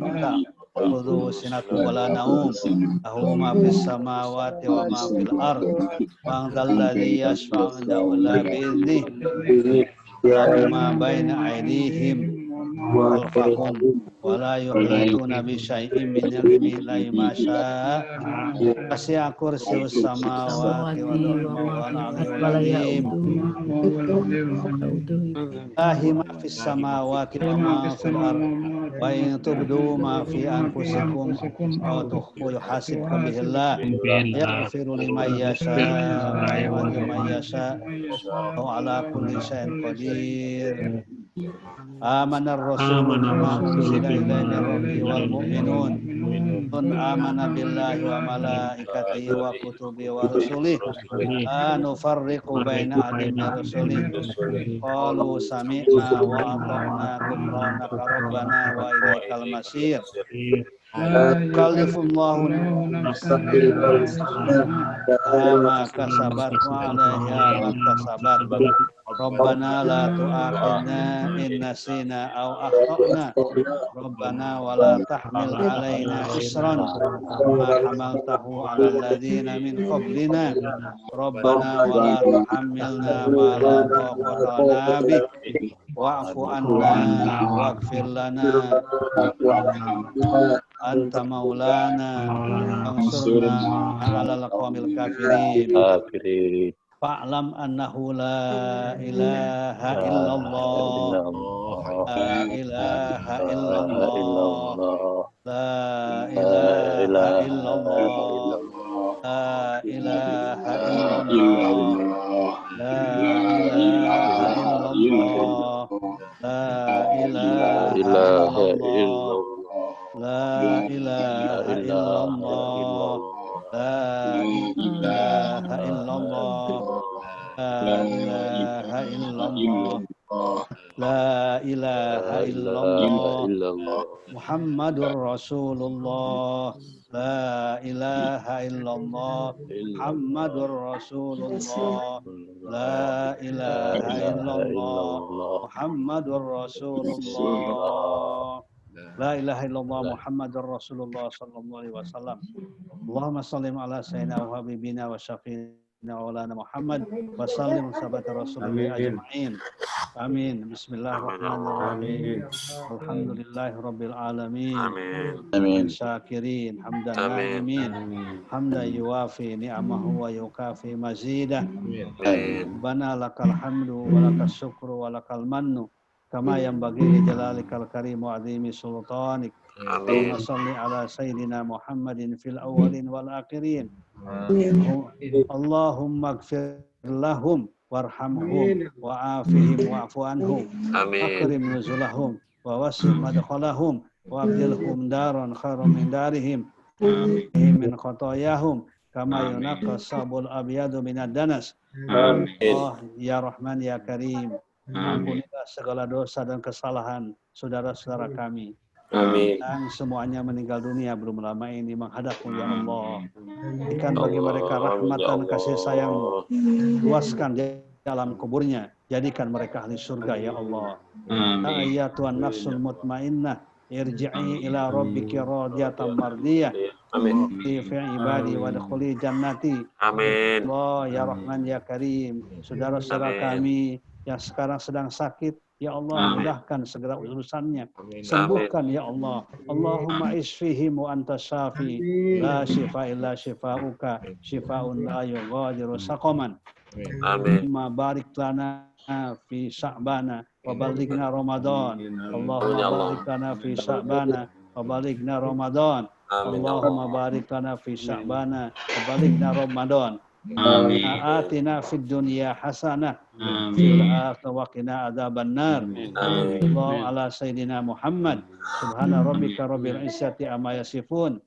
Ta'khudhuhu sinatun wa la nawm. Lahu ma fis samawati wa ma fil ardh. Man dzal ladzi yashfa'u indahu illa bi'idhnihi. Lahu ma baina aydihim khalfahum wa la yuhituna bi syai'in min ilmihi illa ma syaa wasi'a kursiyyus samawati wal ardi wal azim Allahi ma fis samawati wa ma fil ard wa in tubdu ma fi anfusikum aw tukhfu yuhasibkum bihi Allah yaghfiru liman yasha wa yu'adhibu man yasha wa ala kulli syai'in qadir. Amanar rasul bima unzila ilaihi min rabbihi wal mu'minun amana billahi wa malaikatihi wa kutubihi wa rusulihi la nufarriqu baina ahadin min rusulihi qalu sami'na wa ata'na ghufranaka rabbana wa ilaikal masir. Kallifullahu nafsan ma kasabat wa 'alaiha maktasabat. Rabbana la tu'akhidna in nasina aw akhtana. Rabbana wa la tahmil 'alaina isran ma hamaltahu 'alal ladzina min qablina. Rabbana wa la tuhammilna ma la taqata lana bih. Wa'fu anna waghfir lana anta maulana ansurna 'alal qaumil kafirin. Fa'lam annahu la ilaha illallah la ilaha illallah la ilaha illallah la ilaha illallah la ilaha illallah la ilaha illallah la ilaha illallah la ilaha illallah la ilaha illallah la ilaha illallah Muhammadur Rasulullah la ilaha illallah Muhammadur Rasulullah la ilaha illallah Muhammadur Rasulullah la ilaha illallah Muhammadur Rasulullah sallallahu alaihi wasallam. Allahumma sallim ala sayyidina wa habibina wa syafiina wa lana Muhammad wa sallim sabata rasulillah ajma'in. Amin. Bismillahirrahmanirrahim. Alhamdulillahi rabbil alamin. Amin. Syakirin hamdan na'imin. Hamdan yuwafi ni'amahu wa yukafi mazidah. Rabbana lakal hamdu wa lakal syukru wa lakal mannu kama yanbaghi li jalalikal karim wa 'azimi sultanik. Allahumma shalli ala sayyidina Muhammadin fil awwalin wal akhirin. Allahumma ighfir lahum warhamhum wa afihim wa'fu anhum. Akrim nuzulahum wa wasi' madkhalahum wa abdilhum daran khairan min darihim min khotoyahum kama yunaqas sabul abyadu minad danas. Oh ya Rahman ya Karim, ampunilah segala dosa dan kesalahan saudara-saudara kami. Amin. Yang semuanya meninggal dunia belum lama ini menghadapmu ya Allah. Berikan bagi mereka rahmat dan kasih sayang-Mu. Luaskan di dalam kuburnya. Jadikan mereka ahli surga ya Allah. Ayatuhan nafsul mutmainnah. Irji'i ila rabbiki radiyatan mardiyah. Amin. Fi ibadi wa dkhuli jannati. Amin. Allah ya Rahman ya Karim. Saudara-saudara kami yang sekarang sedang sakit, ya Allah, mudahkan segera urusannya. Sembuhkan ya Allah. Allahumma isfihim wa anta syafi. La shifa illa shifauka. Shifaun la yughadiru saqaman. Amin. Ma barik lana fi sya'bana wa balighna Ramadan. Allahumma barik lana fi sya'bana wa balighna Ramadan. Allahumma barik lana fi sya'bana wa balighna Ramadan. Amin. Atina fid dunya hasanah fil akhirati wa qina adzabannar. Sallallahu ala sayyidina Muhammad. Subhana rabbika rabbil izzati amma yasifun.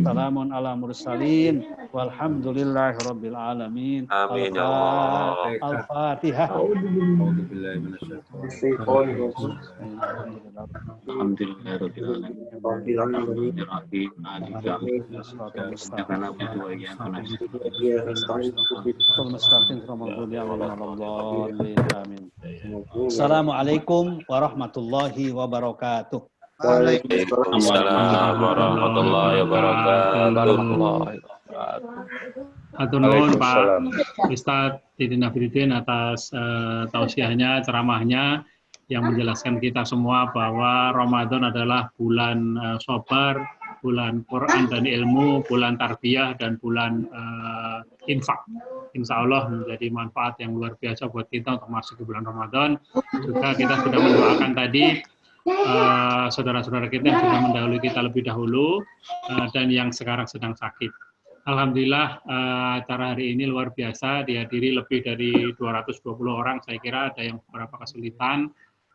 Salamun ala mursalin walhamdulillahi rabbil alamin. Amin ya Allah. Al-Fatihah. A'udzu billahi minasyaitonir rajim. Alhamdulillahirabbil alamin. Assalamualaikum warahmatullahi wabarakatuh. Waalaikumsalam warahmatullahi wabarakatuh. Hatur nuhun Pak Ustadz Didin Afidin atas tausiahnya, ceramahnya. yang menjelaskan kita semua bahwa Ramadan adalah bulan sabar, bulan Quran dan ilmu, bulan tarbiyah, dan bulan infak. Insya Allah menjadi manfaat yang luar biasa buat kita untuk masuk ke bulan Ramadan. Juga kita sudah mendoakan tadi saudara-saudara kita yang sudah mendahului kita lebih dahulu dan yang sekarang sedang sakit. Alhamdulillah acara hari ini luar biasa, dihadiri lebih dari 220 orang. Saya kira ada yang beberapa kesulitan.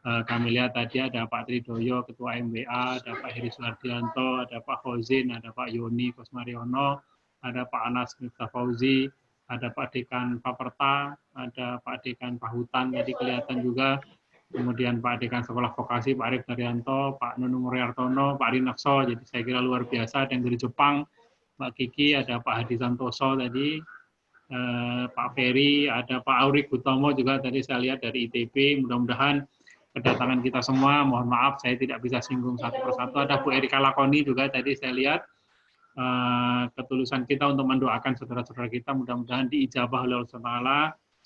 Kami lihat tadi ada Pak Tridoyo, Ketua MBA, ada Pak Heri Suhardianto, ada Pak Fauzin, ada Pak Yoni Kosmariono, ada Pak Anas Miftah Fauzi, ada Pak Dekan Paperta, ada Pak Dekan Pahutan, tadi kelihatan juga, kemudian Pak Dekan Sekolah Vokasi, Pak Arif Daryanto, Pak Nunu Muryartono, Pak Rinakso, jadi saya kira luar biasa, ada yang dari Jepang, Pak Kiki, ada Pak Hadi Santoso tadi, Pak Ferry, ada Pak Aurik Hutomo juga tadi saya lihat dari ITB, mudah-mudahan kedatangan kita semua, mohon maaf saya tidak bisa singgung satu persatu. Ada Bu Erika Lakoni juga tadi saya lihat ketulusan kita untuk mendoakan saudara-saudara kita, mudah-mudahan diijabah oleh Allah Taala,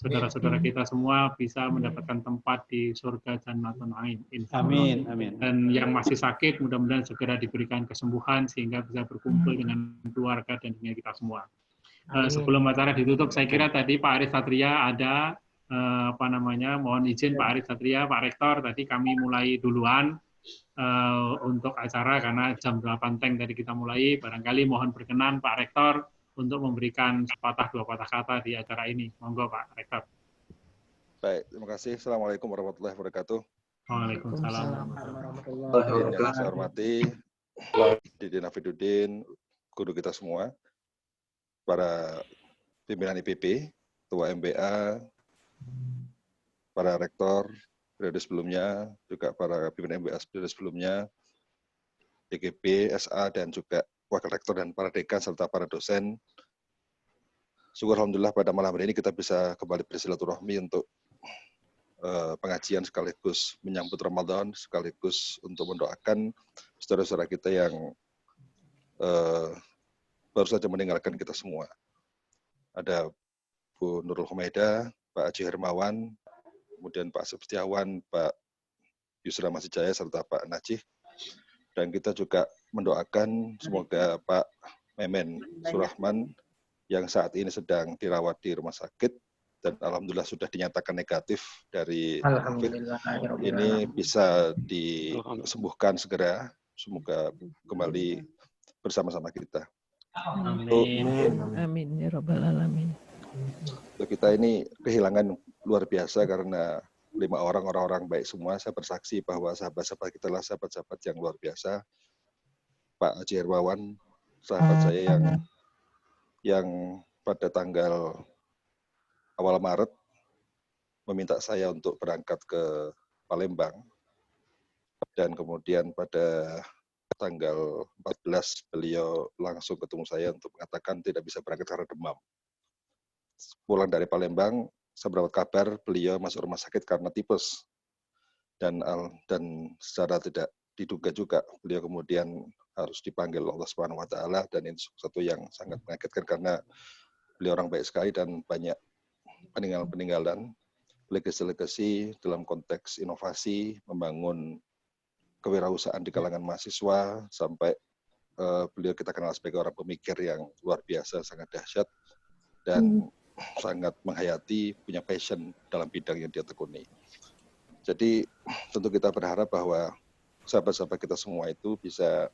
saudara-saudara kita semua bisa mendapatkan tempat di surga Jannatul Naim. Amin, amin. Dan yang masih sakit, mudah-mudahan segera diberikan kesembuhan sehingga bisa berkumpul dengan keluarga dan dengan kita semua. Sebelum acara ditutup, saya kira tadi Pak Arif Satria ada mohon izin Pak Arif Satria, Pak Rektor, tadi kami mulai duluan untuk acara karena jam 8 teng tadi kita mulai, barangkali mohon berkenan Pak Rektor untuk memberikan sepatah dua patah kata di acara ini. Monggo Pak Rektor. Baik, terima kasih. Assalamualaikum warahmatullahi wabarakatuh. Waalaikumsalam. Yang saya hormati Didin Afiduddin, guru kita semua, para pimpinan IPB, Ketua MBA, para rektor periode sebelumnya, juga para pimpinan MBA periode sebelumnya, DGB, SA, dan juga wakil rektor dan para dekan, serta para dosen. Syukur Alhamdulillah pada malam hari ini kita bisa kembali bersilaturahmi untuk pengajian sekaligus menyambut Ramadan, sekaligus untuk mendoakan saudara-saudara kita yang baru saja meninggalkan kita semua. Ada Bu Nurul Humaidah, Pak Haji Hermawan, kemudian Pak Setiawan, Pak Yusra Masijaya, serta Pak Najih. Dan kita juga mendoakan semoga Pak Memen Surahman yang saat ini sedang dirawat di rumah sakit dan alhamdulillah sudah dinyatakan negatif dari COVID ini bisa disembuhkan segera. Semoga kembali bersama-sama kita. Amin. Amin ya rabbal alamin. Untuk kita ini kehilangan luar biasa karena 5 orang baik semua. Saya bersaksi bahwa sahabat-sahabat kita adalah sahabat-sahabat yang luar biasa. Pak Haji Hermawan, sahabat saya yang pada tanggal awal Maret meminta saya untuk berangkat ke Palembang. Dan kemudian pada tanggal 14 beliau langsung ketemu saya untuk mengatakan tidak bisa berangkat karena demam. Pulang dari Palembang, saya mendapat kabar beliau masuk rumah sakit karena tipes. Dan secara tidak diduga juga beliau kemudian harus dipanggil Allah Subhanahu wa taala, dan ini sesuatu yang sangat mengagetkan karena beliau orang baik sekali dan banyak peninggalan legasi dalam konteks inovasi, membangun kewirausahaan di kalangan mahasiswa, sampai beliau kita kenal sebagai orang pemikir yang luar biasa, sangat dahsyat dan sangat menghayati, punya passion dalam bidang yang dia tekuni. Jadi tentu kita berharap bahwa sahabat-sahabat kita semua itu bisa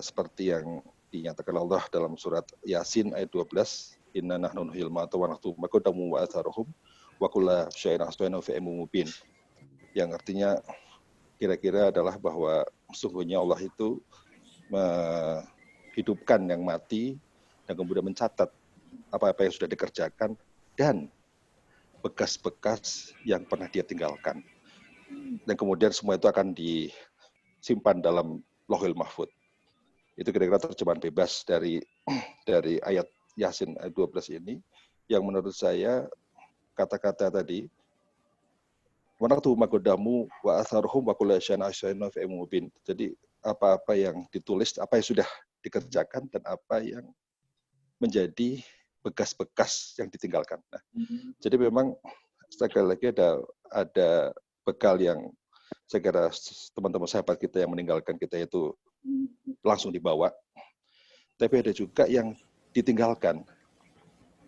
seperti yang dinyatakan Allah dalam surat Yasin ayat 12, inna nahnu nuhyil mauta wa naktubu ma qaddamu wa atharuhum wa kulla syai'in ahsaynahu fi imamin mubin. Yang artinya kira-kira adalah bahwa sesungguhnya Allah itu menghidupkan yang mati dan kemudian mencatat apa-apa yang sudah dikerjakan dan bekas-bekas yang pernah dia tinggalkan. Dan kemudian semua itu akan disimpan dalam Lauhul Mahfuz. Itu kira-kira terjemahan bebas dari ayat Yasin ayat 12 ini, yang menurut saya kata-kata tadi, wanaktu magodamu wa atharuhum wa kullu syai'in ahsaynahu fi imamin mubin. Jadi apa-apa yang ditulis, apa yang sudah dikerjakan dan apa yang menjadi bekas-bekas yang ditinggalkan. Nah, jadi memang sekali lagi ada bekal yang saya kira teman-teman sahabat kita yang meninggalkan kita itu langsung dibawa. Tapi ada juga yang ditinggalkan.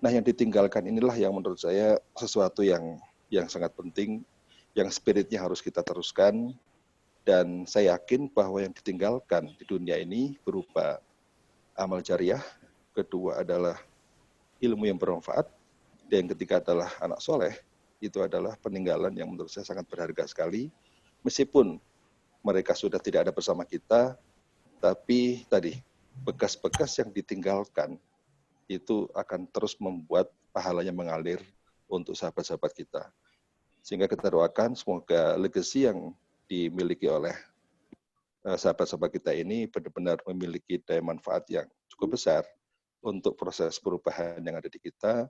Nah, yang ditinggalkan inilah yang menurut saya sesuatu yang sangat penting, yang spiritnya harus kita teruskan. Dan saya yakin bahwa yang ditinggalkan di dunia ini berupa amal jariah, kedua adalah ilmu yang bermanfaat, dan yang ketiga adalah anak soleh. Itu adalah peninggalan yang menurut saya sangat berharga sekali. Meskipun mereka sudah tidak ada bersama kita, tapi tadi bekas-bekas yang ditinggalkan itu akan terus membuat pahalanya mengalir untuk sahabat-sahabat kita. Sehingga kita doakan semoga legacy yang dimiliki oleh sahabat-sahabat kita ini benar-benar memiliki daya manfaat yang cukup besar untuk proses perubahan yang ada di kita.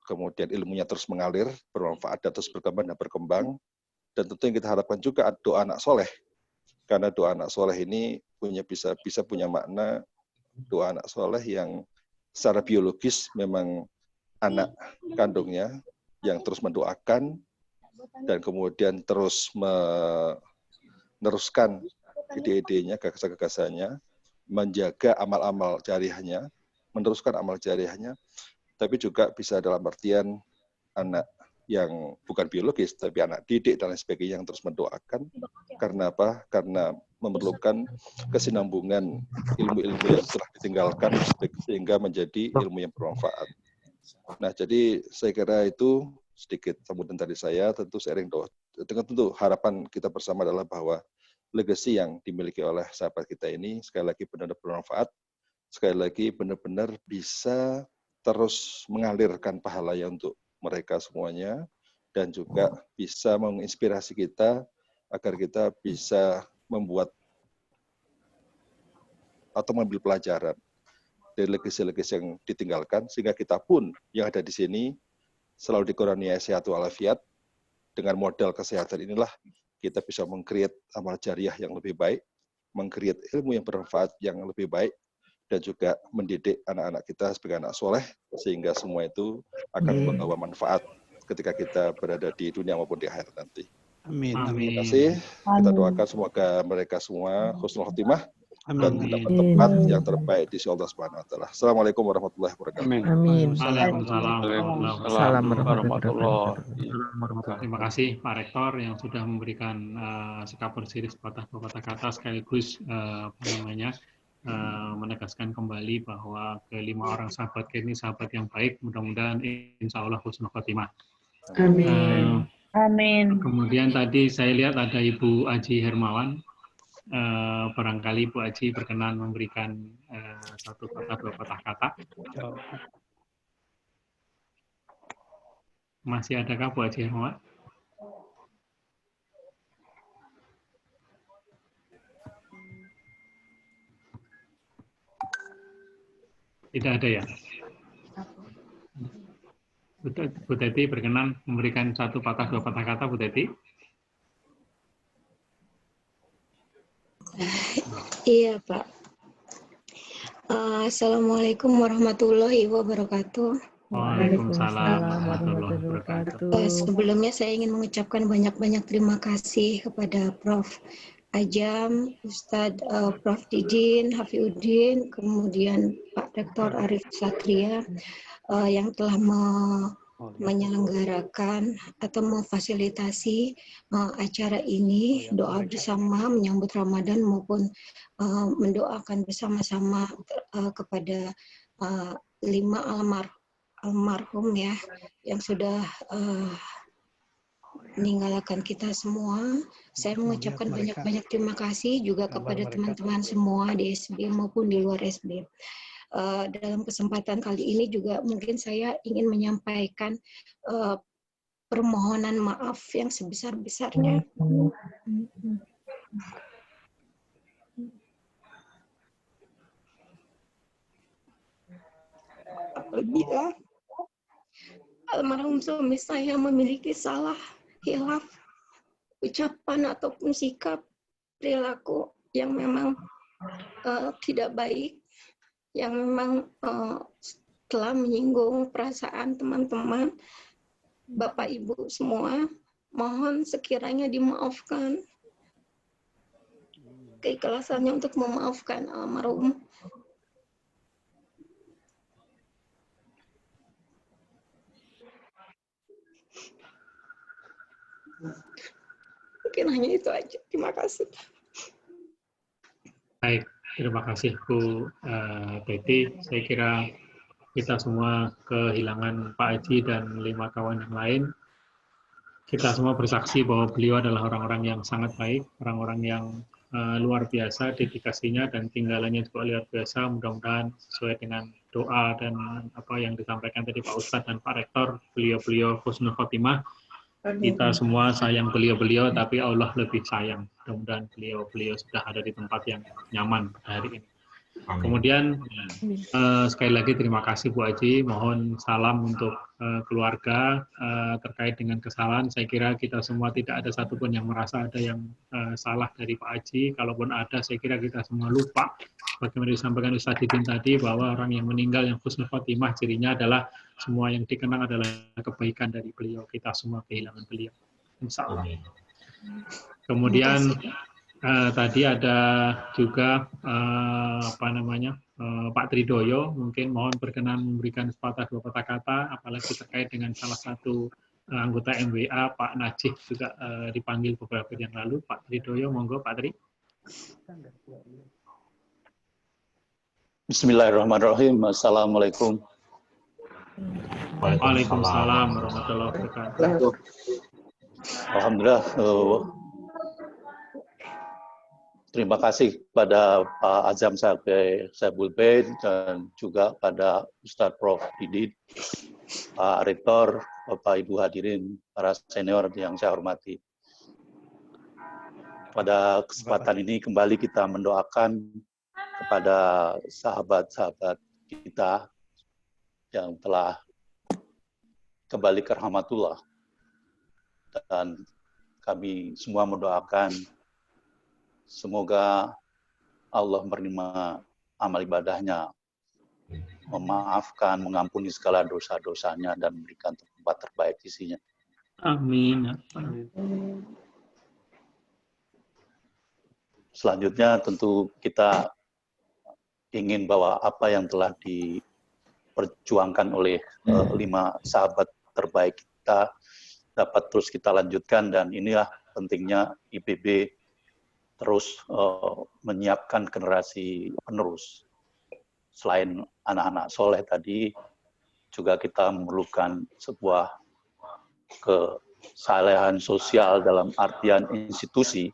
Kemudian ilmunya terus mengalir, bermanfaat dan terus berkembang dan berkembang. Dan tentu yang kita harapkan juga doa anak soleh. Karena doa anak soleh ini bisa punya makna doa anak soleh yang secara biologis memang anak kandungnya yang terus mendoakan dan kemudian terus meneruskan ide-idenya, gagasan-gagasannya, menjaga amal-amal jariahnya, meneruskan amal jariahnya, tapi juga bisa dalam artian anak yang bukan biologis, tapi anak didik dan lain sebagainya yang terus mendoakan. Karena apa? Karena memerlukan kesinambungan ilmu-ilmu yang telah ditinggalkan sehingga menjadi ilmu yang bermanfaat. Nah, jadi saya kira itu sedikit sambutan dari saya, tentu sharing doa. Tentu harapan kita bersama adalah bahwa legacy yang dimiliki oleh sahabat kita ini sekali lagi benar-benar bermanfaat, sekali lagi benar-benar bisa terus mengalirkan pahalanya untuk mereka semuanya, dan juga bisa menginspirasi kita agar kita bisa membuat atau mengambil pelajaran dari legasi-legasi yang ditinggalkan, sehingga kita pun yang ada di sini selalu dikurniai sehat walafiat. Dengan modal kesehatan inilah kita bisa meng-create amal jariah yang lebih baik, meng-create ilmu yang bermanfaat yang lebih baik, dan juga mendidik anak-anak kita sebagai anak soleh, sehingga semua itu akan membawa manfaat ketika kita berada di dunia maupun di akhirat nanti. Amin. Terima kasih. Kita doakan semoga mereka semua husnul khotimah dan Amin. mendapat tempat yang terbaik di sisi Allah Subhanahu wa taala. Assalamualaikum warahmatullahi wabarakatuh. Amin. Waalaikumsalam Salam warahmatullahi wabarakatuh. Terima kasih Pak Rektor yang sudah memberikan sikap bersih sepatah kata sekaligus menegaskan kembali bahwa kelima orang sahabat ini sahabat yang baik. Mudah-mudahan insya Allah husnul khotimah. Amin. Amin. Kemudian tadi saya lihat ada Ibu Aji Hermawan. Barangkali Bu Aji berkenan memberikan satu patah dua patah kata. Masih adakah Bu Aji Hermawan? Tidak ada ya? Bu Teti berkenan memberikan satu patah dua patah kata, Bu Teti? Iya, Pak. Assalamualaikum warahmatullahi wabarakatuh. Waalaikumsalam warahmatullahi wabarakatuh. Sebelumnya saya ingin mengucapkan banyak-banyak terima kasih kepada Prof. Ajam, Ustadz Prof. Didin, Hafiuddin, kemudian Pak Rektor Arif Satria yang telah menyelenggarakan atau memfasilitasi acara ini, doa bersama menyambut Ramadan maupun mendoakan bersama-sama kepada 5 almarhum ya yang sudah meninggalkan kita semua. Saya mengucapkan banyak-banyak terima kasih juga kepada teman-teman semua di SB maupun di luar SB. Dalam kesempatan kali ini juga mungkin saya ingin menyampaikan permohonan maaf yang sebesar-besarnya. Apabila almarhum suami saya memiliki salah, hilaf, ucapan ataupun sikap perilaku yang memang tidak baik, yang memang telah menyinggung perasaan teman-teman, Bapak Ibu semua, Mohon sekiranya dimaafkan. Keikhlasannya untuk memaafkan almarhum. Mungkin hanya itu aja. Terima kasih. Baik, terima kasih Bu Betty. Saya kira kita semua kehilangan Pak Haji dan 5 kawan yang lain. Kita semua bersaksi bahwa beliau adalah orang-orang yang sangat baik, orang-orang yang luar biasa dedikasinya dan tinggalannya juga luar biasa. Mudah-mudahan sesuai dengan doa dan apa yang disampaikan tadi Pak Ustadz dan Pak Rektor, beliau-beliau husnul khotimah. Kita semua sayang beliau-beliau, tapi Allah lebih sayang. Mudah-mudahan beliau-beliau sudah ada di tempat yang nyaman pada hari ini. Kemudian sekali lagi terima kasih Bu Haji. Mohon salam untuk keluarga terkait dengan kesalahan. Saya kira kita semua tidak ada satupun yang merasa ada yang salah dari Pak Haji. Kalaupun ada, saya kira kita semua lupa. Bagaimana disampaikan Ustaz Didin tadi, bahwa orang yang meninggal yang husnul khotimah cirinya adalah semua yang dikenang adalah kebaikan dari beliau. Kita semua kehilangan beliau. Insya Allah. Kemudian tadi ada juga Pak Tridoyo, mungkin mohon berkenan memberikan sepatah dua patah kata, apalagi terkait dengan salah satu anggota MWA, Pak Najih juga dipanggil beberapa hari yang lalu. Pak Tridoyo, monggo Pak Tri. Bismillahirrahmanirrahim. Assalamualaikum. Waalaikumsalam warahmatullahi wabarakatuh. Alhamdulillah. Terima kasih kepada Pak Azam Saibul Bait dan juga pada Ustadz Prof. Didin, Pak Rektor, Bapak Ibu hadirin, para senior yang saya hormati. Pada kesempatan ini kembali kita mendoakan kepada sahabat-sahabat kita yang telah kembali ke rahmatullah. Dan kami semua mendoakan semoga Allah menerima amal ibadahnya, memaafkan, mengampuni segala dosa-dosanya, dan memberikan tempat terbaik isinya. Amin. Selanjutnya tentu kita ingin bahwa apa yang telah diperjuangkan oleh 5 sahabat terbaik kita dapat terus kita lanjutkan, dan inilah pentingnya IPB terus menyiapkan generasi penerus. Selain anak-anak soleh tadi, juga kita memerlukan sebuah kesalehan sosial dalam artian institusi,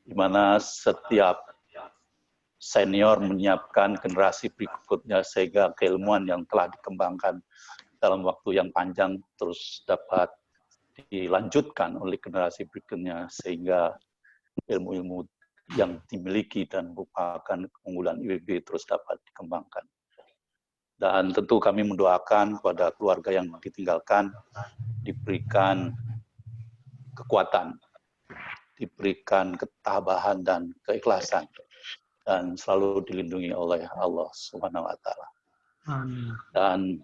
di mana setiap senior menyiapkan generasi berikutnya sehingga keilmuan yang telah dikembangkan dalam waktu yang panjang terus dapat dilanjutkan oleh generasi berikutnya, sehingga ilmu-ilmu yang dimiliki dan merupakan keunggulan IPB terus dapat dikembangkan. Dan tentu kami mendoakan kepada keluarga yang ditinggalkan diberikan kekuatan, diberikan ketabahan dan keikhlasan, dan selalu dilindungi oleh Allah Subhanahu wa Ta'ala. Dan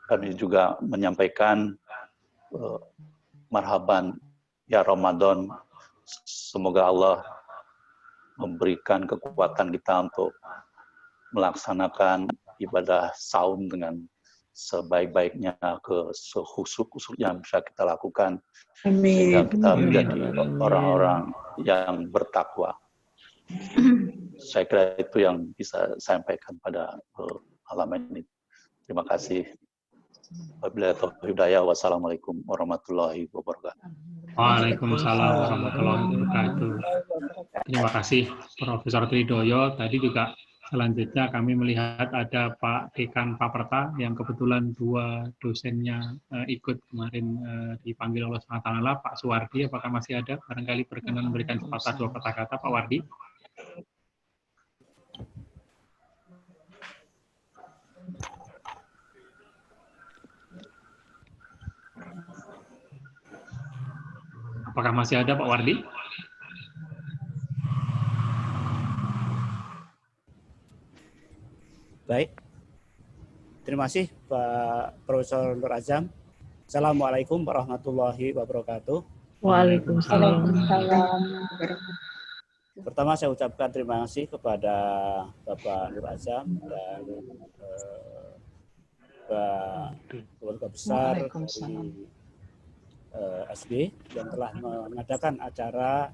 kami juga menyampaikan marhaban ya Ramadan, semoga Allah memberikan kekuatan kita untuk melaksanakan ibadah saum dengan sebaik-baiknya, sehusuk-husuk yang bisa kita lakukan, sehingga kita menjadi orang-orang yang bertakwa. Saya kira itu yang bisa saya sampaikan pada malam ini. Terima kasih. Wabillahi taufiq hidayah. Wassalamualaikum warahmatullahi wabarakatuh. Waalaikumsalam warahmatullahi wabarakatuh. Terima kasih Profesor Tridoyo. Tadi juga selanjutnya kami melihat ada Pak Dekan Paperta yang kebetulan 2 dosennya ikut kemarin dipanggil oleh SWT. Pak Suwardi, apakah masih ada? Barangkali berkenan memberikan sepatah 2 patah kata, Pak Wardi. Apakah masih ada Pak Wardi? Baik. Terima kasih Pak Profesor Nur Azam. Assalamualaikum warahmatullahi wabarakatuh. Waalaikumsalam. Pertama saya ucapkan terima kasih kepada Bapak Nur Azam dan keluarga besar dari SD yang telah mengadakan acara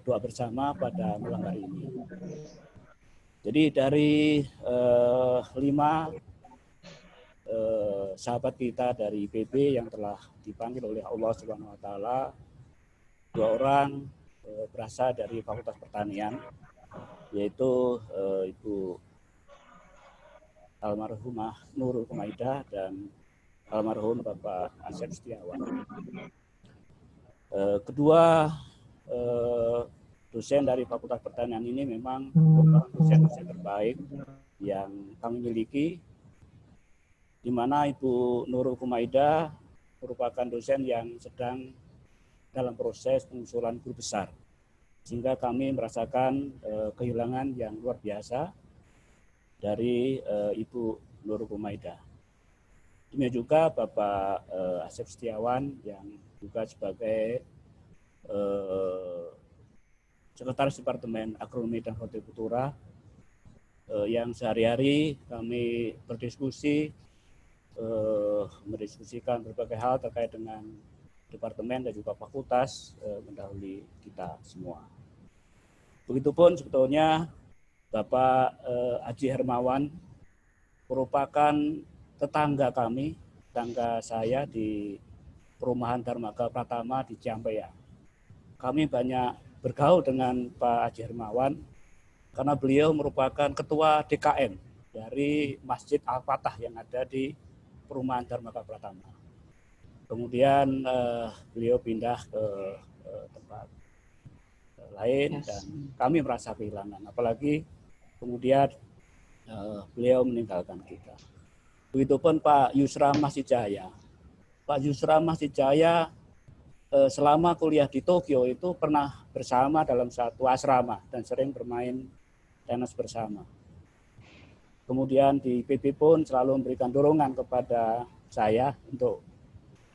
doa bersama pada malam hari ini. Jadi dari 5 sahabat kita dari IPB yang telah dipanggil oleh Allah Subhanahu wa taala, 2 orang berasal dari Fakultas Pertanian, yaitu Ibu almarhumah Nurul Kumaidah dan almarhum Bapak Asep Setiawan. Kedua dosen dari Fakultas Pertanian ini memang merupakan dosen-dosen terbaik yang kami miliki, di mana Ibu Nurul Kumaidah merupakan dosen yang sedang dalam proses pengusulan guru besar, sehingga kami merasakan kehilangan yang luar biasa dari Ibu Nurul Kumaidah. Demikian juga Bapak Asep Setiawan yang juga sebagai Sekretaris Departemen Agronomi dan Hortikultura yang sehari-hari kami berdiskusi, mendiskusikan berbagai hal terkait dengan departemen dan juga fakultas mendahului kita semua. Begitupun sebetulnya Bapak Haji Hermawan merupakan tetangga kami, tetangga saya di perumahan Dharmaka Pratama di Ciampea. Kami banyak bergaul dengan Pak Haji Hermawan karena beliau merupakan ketua DKM dari Masjid Al-Fatah yang ada di perumahan Dharmaka Pratama. Kemudian beliau pindah ke tempat lain dan kami merasa kehilangan. Apalagi kemudian beliau meninggalkan kita. Begitupun Pak Yusra Masijaya. Pak Yusra Masijaya selama kuliah di Tokyo itu pernah bersama dalam satu asrama dan sering bermain tenis bersama. Kemudian di PB pun selalu memberikan dorongan kepada saya untuk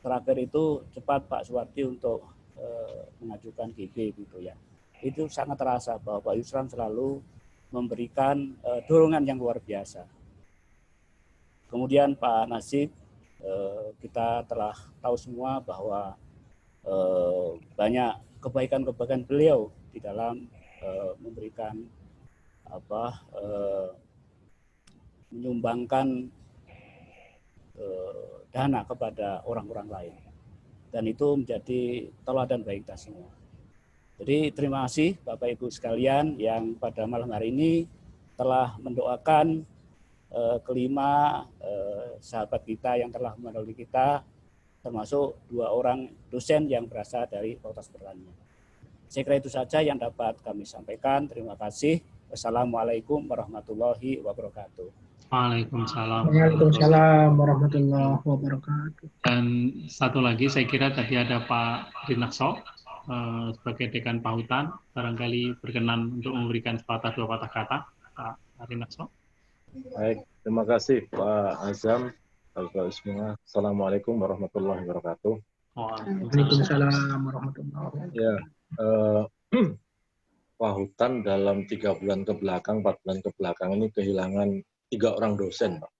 terakhir itu cepat Pak Suwardi untuk mengajukan GB gitu ya. Itu sangat terasa bahwa Pak Yusran selalu memberikan dorongan yang luar biasa. Kemudian Pak Nasib, kita telah tahu semua bahwa banyak kebaikan-kebaikan beliau di dalam memberikan menyumbangkan dana kepada orang-orang lain, dan itu menjadi teladan bagi kita semua. Jadi terima kasih Bapak Ibu sekalian yang pada malam hari ini telah mendoakan kelima sahabat kita yang telah mendahului kita, termasuk 2 orang dosen yang berasal dari Fakultas Pertanian. Saya kira itu saja yang dapat kami sampaikan. Terima kasih. Wassalamualaikum warahmatullahi wabarakatuh. Waalaikumsalam. Waalaikumsalam warahmatullahi wabarakatuh. Dan satu lagi saya kira tadi ada Pak Rinakso sebagai Dekan Pahutan, barangkali berkenan untuk memberikan sepatah 2 patah kata. Pak Rinakso. Baik, terima kasih Pak Azam. Semua. Assalamualaikum warahmatullahi wabarakatuh. Waalaikumsalam warahmatullahi wabarakatuh. Ya, Pahutan dalam 3 bulan ke belakang, 4 bulan ke belakang ini kehilangan 3 orang dosen, Pak.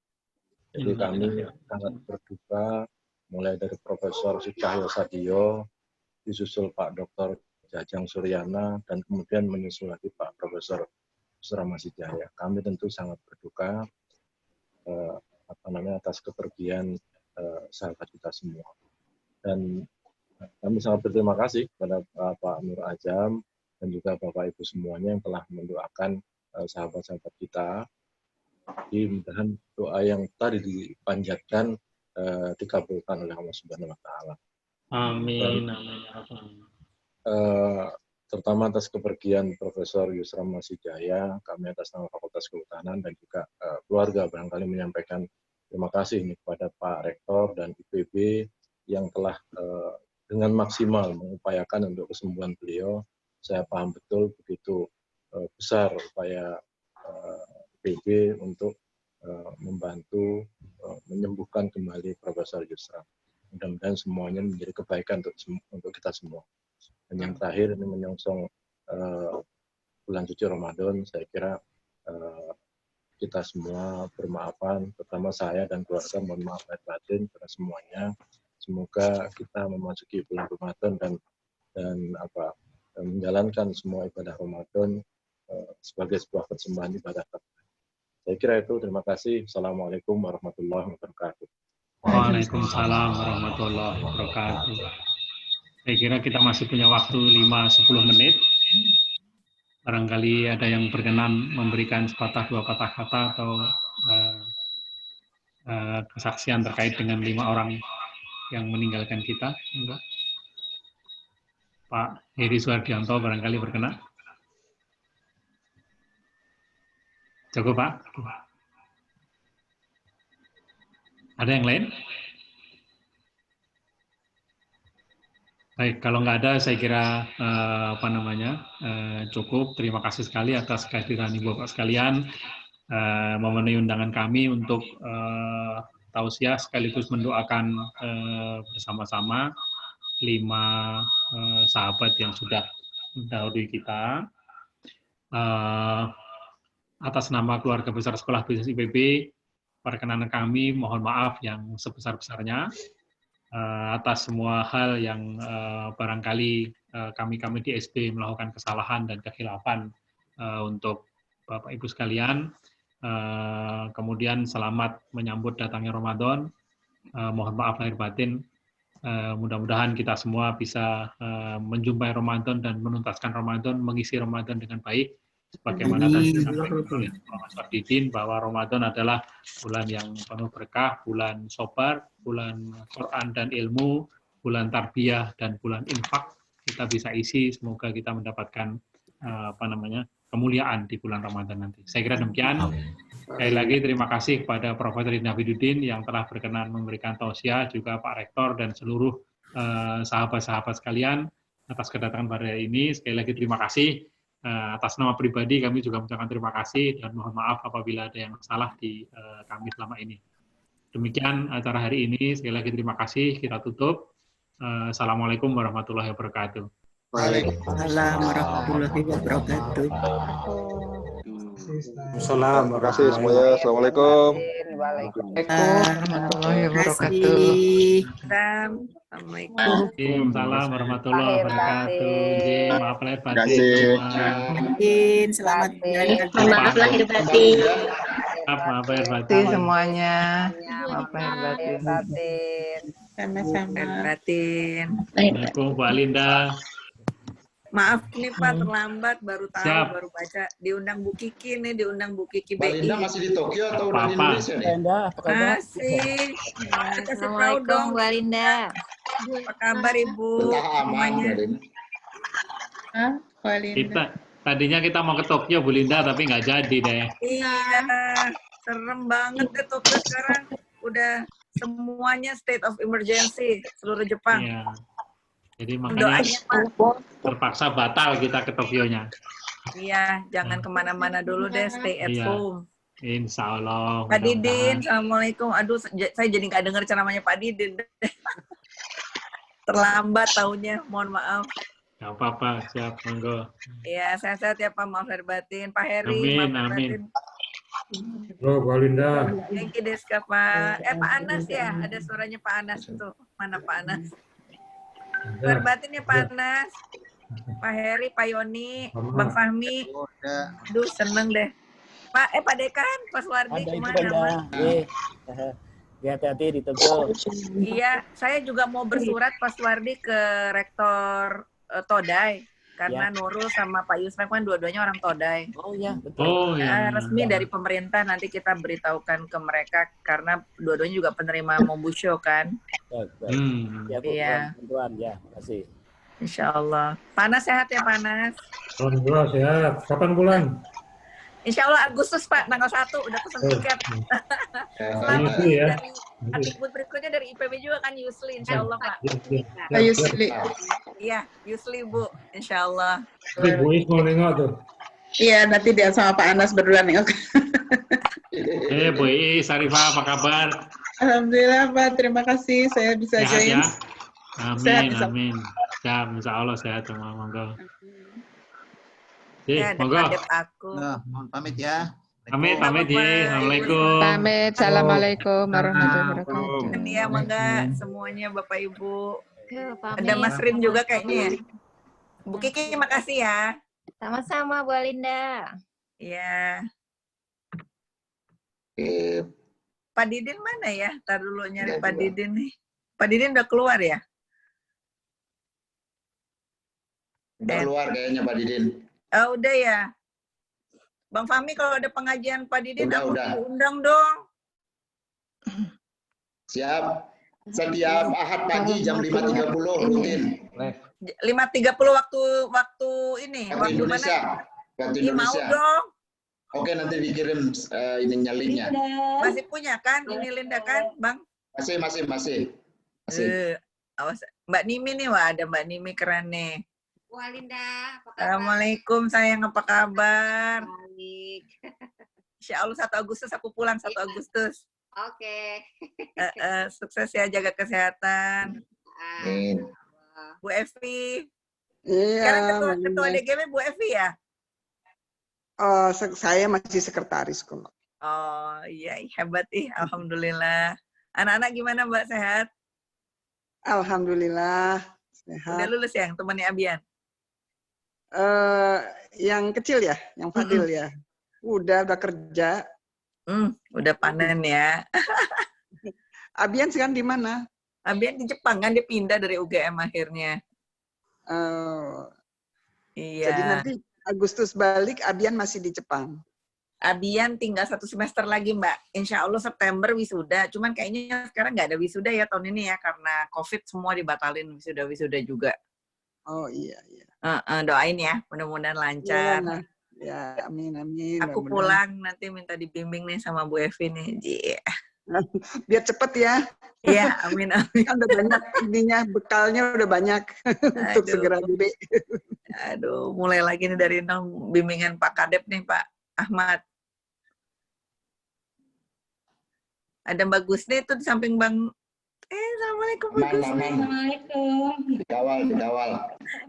Jadi kami sangat berduka, mulai dari Profesor Cahyo Sadio, disusul Pak Dr. Jajang Suryana, dan kemudian menyusul lagi Pak Profesor Yusra Masijaya. Kami tentu sangat berduka atas kepergian sahabat kita semua. Dan kami sangat berterima kasih kepada Pak Nur Azam dan juga Bapak Ibu semuanya yang telah mendoakan sahabat-sahabat kita. Mudah-mudahan doa yang tadi dipanjatkan dikabulkan oleh Allah Subhanahu wa taala. Amin. Terutama atas kepergian Profesor Yusra Masijaya, kami atas nama Fakultas Kehutanan dan juga keluarga barangkali menyampaikan terima kasih ini kepada Pak Rektor dan IPB yang telah dengan maksimal mengupayakan untuk kesembuhan beliau. Saya paham betul begitu besar upaya IPB untuk membantu menyembuhkan kembali Profesor Yusra. Mudah-mudahan semuanya menjadi kebaikan untuk kita semua. Dan yang terakhir ini menyongsong bulan suci Ramadan, saya kira kita semua bermaafan, terutama saya dan keluarga, mohon maaf lahir batin pada semuanya. Semoga kita memasuki bulan Ramadan dan menjalankan semua ibadah Ramadan sebagai sebuah persembahan ibadah. Saya kira itu. Terima kasih. Assalamualaikum warahmatullahi wabarakatuh. Waalaikumsalam warahmatullahi wabarakatuh. Saya kira kita masih punya waktu 5-10 menit. Barangkali ada yang berkenan memberikan sepatah dua patah kata atau kesaksian terkait dengan 5 orang yang meninggalkan kita. Enggak? Pak Heri Suhardianto barangkali berkenan. Cukup, Pak? Ada yang lain? Baik, kalau nggak ada, saya kira cukup. Terima kasih sekali atas kehadiran Ibu Bapak sekalian, memenuhi undangan kami untuk tausiah sekaligus mendoakan bersama-sama 5 sahabat yang sudah mendahului kita. Atas nama keluarga besar Sekolah Bisnis IPB, perkenanan kami mohon maaf yang sebesar-besarnya atas semua hal yang barangkali kami di SB melakukan kesalahan dan kekhilafan untuk Bapak Ibu sekalian. Kemudian selamat menyambut datangnya Ramadan. Mohon maaf lahir batin. Mudah-mudahan kita semua bisa menjumpai Ramadan dan menuntaskan Ramadan, mengisi Ramadan dengan baik. Sebagaimana tadi disampaikan oleh Mas Fardidin bahwa Ramadan adalah bulan yang penuh berkah, bulan sobar, bulan Quran dan ilmu, bulan tarbiyah dan bulan infak. Kita bisa isi, semoga kita mendapatkan kemuliaan di bulan Ramadan nanti. Saya kira demikian. Sekali lagi terima kasih kepada Profesor Nafiduddin yang telah berkenan memberikan tausiah, juga Pak Rektor dan seluruh sahabat-sahabat sekalian atas kedatangan pada hari ini. Sekali lagi terima kasih. Atas nama pribadi kami juga mengucapkan terima kasih dan mohon maaf apabila ada yang salah di kami selama ini. Demikian acara hari ini. Sekali lagi terima kasih. Kita tutup. Assalamualaikum warahmatullahi wabarakatuh. Waalaikumsalam warahmatullahi wabarakatuh. Terima kasih semuanya. Assalamualaikum. Warahmatullahi wabarakatuh. Waalaikumsalam warahmatullahi wabarakatuh. Maaf lahir batin. Selamat maaf lahir batin. Maaf lahir batin Semuanya. Maaf lahir batin. Sama-sama. Assalamualaikum Bu Alinda. Maaf nih Pak, terlambat baru tahu, baru baca. Diundang Bu Kiki nih, diundang Bu Kiki BI. Linda masih di Tokyo atau udah di Indonesia nih? Linda, apa kabar? Masih. Kasih tahu dong, Bu Linda. Apa kabar Ibu? Semuanya. Kita tadinya kita mau ke Tokyo Bu Linda, tapi nggak jadi deh. Iya, serem banget deh Tokyo sekarang. Udah semuanya state of emergency seluruh Jepang. Iya. Jadi makanya terpaksa batal kita ke Tokyo-nya. Iya, jangan kemana-mana dulu deh, stay at home. Insya Allah. Pak Didin, Assalamualaikum. Aduh, saya jadi nggak dengar ceramahnya Pak Didin. Terlambat tahunnya, mohon maaf. Nggak apa-apa, siap, monggo. Iya, sehat-sehat ya Pak, maaf lahir batin. Pak Heri, amin, amin. Halo, Bu Linda. Thank you, Deska, Pak. Pak Anas ya, ada suaranya Pak Anas tuh. Mana Pak Anas? Lahir batin ya Pak Anas. Pak Heri, Pak Yoni, Bang Fahmi. Aduh, seneng deh. Pak Dekan, Pak Suwardi, kemana? Hati-hati di Tegal. Iya, saya juga mau bersurat Pak Suwardi ke Rektor Todai. Karena Nurul sama Pak Yusuf kan dua-duanya orang Todai. Oh iya, betul. Oh, ya. Resmi dari pemerintah, nanti kita beritahukan ke mereka. Karena dua-duanya juga penerima Mobusho kan. Ya, Bu, iya. bantuan ya, kasih. Insya Allah. Panas sehat ya Panas? Alhamdulillah sehat. Kapan bulan? Insya Allah Agustus Pak, tanggal 1 udah pesen tiket. Selamat ya. dari atribut berikutnya dari IPB juga kan Yusli, Insya Allah Pak. Yusli. Iya, Yusli Bu, Insya Allah. Bu Is mau nengok tuh. Iya, nanti dia sama Pak Anas berdua nengok. Bu Iis, Sarifah, apa kabar? Alhamdulillah Pak, terima kasih saya bisa Sehat join. ya? Sehat, Amin, insya amin. Siap, insya Allah sehat semua, monggo. Ada Monggo. adep aku. Nah, mohon pamit ya. Pamit, Assalamualaikum. Pamit, Assalamualaikum warahmatullahi wabarakatuh. Dia mangga semuanya Bapak Ibu. Ada Mas Rin juga kayaknya ya. Bu Kiki, makasih ya. Sama-sama Bu Alinda. Ya. Pak Didin mana ya? Tar dulu nyari Pak Didin nih. Pak Didin udah keluar ya? Udah keluar kayaknya Pak Didin. Oh, udah ya. Bang Fahmi, kalau ada pengajian Pak Didin, aku Udah. undang dong. Siap. Setiap Ahad pagi jam 5.30 rutin. 5.30 waktu ini. Waktu Indonesia. Mana? Waktu Ih, mau Indonesia. dong. Oke, nanti dikirim ininya linknya. Masih punya kan? Ini Linda kan, Bang? Masih. Awas. Mbak Nimi nih, wah ada Mbak Nimi keren nih. Bu Alinda, apa kabar? Assalamualaikum sayang, apa kabar? Baik. Insya Allah 1 Agustus aku pulang 1 Agustus. Oke. Sukses ya, jaga kesehatan. Amin. Bu Evi. Iya, Sekarang ketua DGW Bu Evi ya? Oh, saya masih sekretaris kok. Oh iya, hebat ih, alhamdulillah. Anak-anak gimana Mbak, sehat? Alhamdulillah sehat. Udah lulus ya, yang temannya Abian? Yang kecil ya, yang Fadil ya. Udah kerja. Udah panen ya. Abian sekarang di mana? Abian di Jepang kan, dia pindah dari UGM akhirnya. Iya. Jadi nanti Agustus balik, Abian masih di Jepang. Abian tinggal 1 semester lagi Mbak. Insya Allah September wisuda. Cuman kayaknya sekarang nggak ada wisuda ya tahun ini ya, karena COVID semua dibatalin wisuda juga. Oh iya. Doain ya, mudah-mudahan lancar. Ya, amin. Aku pulang nanti minta dibimbing nih sama Bu Evi nih. Biar cepet ya. Iya, amin. Kan udah banyak ininya, bekalnya udah banyak untuk segera jadi. Aduh, mulai lagi nih dari nol bimbingan Pak Kadep nih Pak Ahmad. Ada Mbak Gusni itu di samping Bang. Assalamualaikum Mbak Gusni. Assalamualaikum. Dikawal.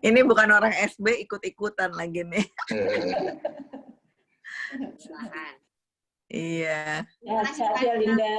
Ini bukan orang SB, ikut-ikutan lagi nih. Iya. Ya, Linda.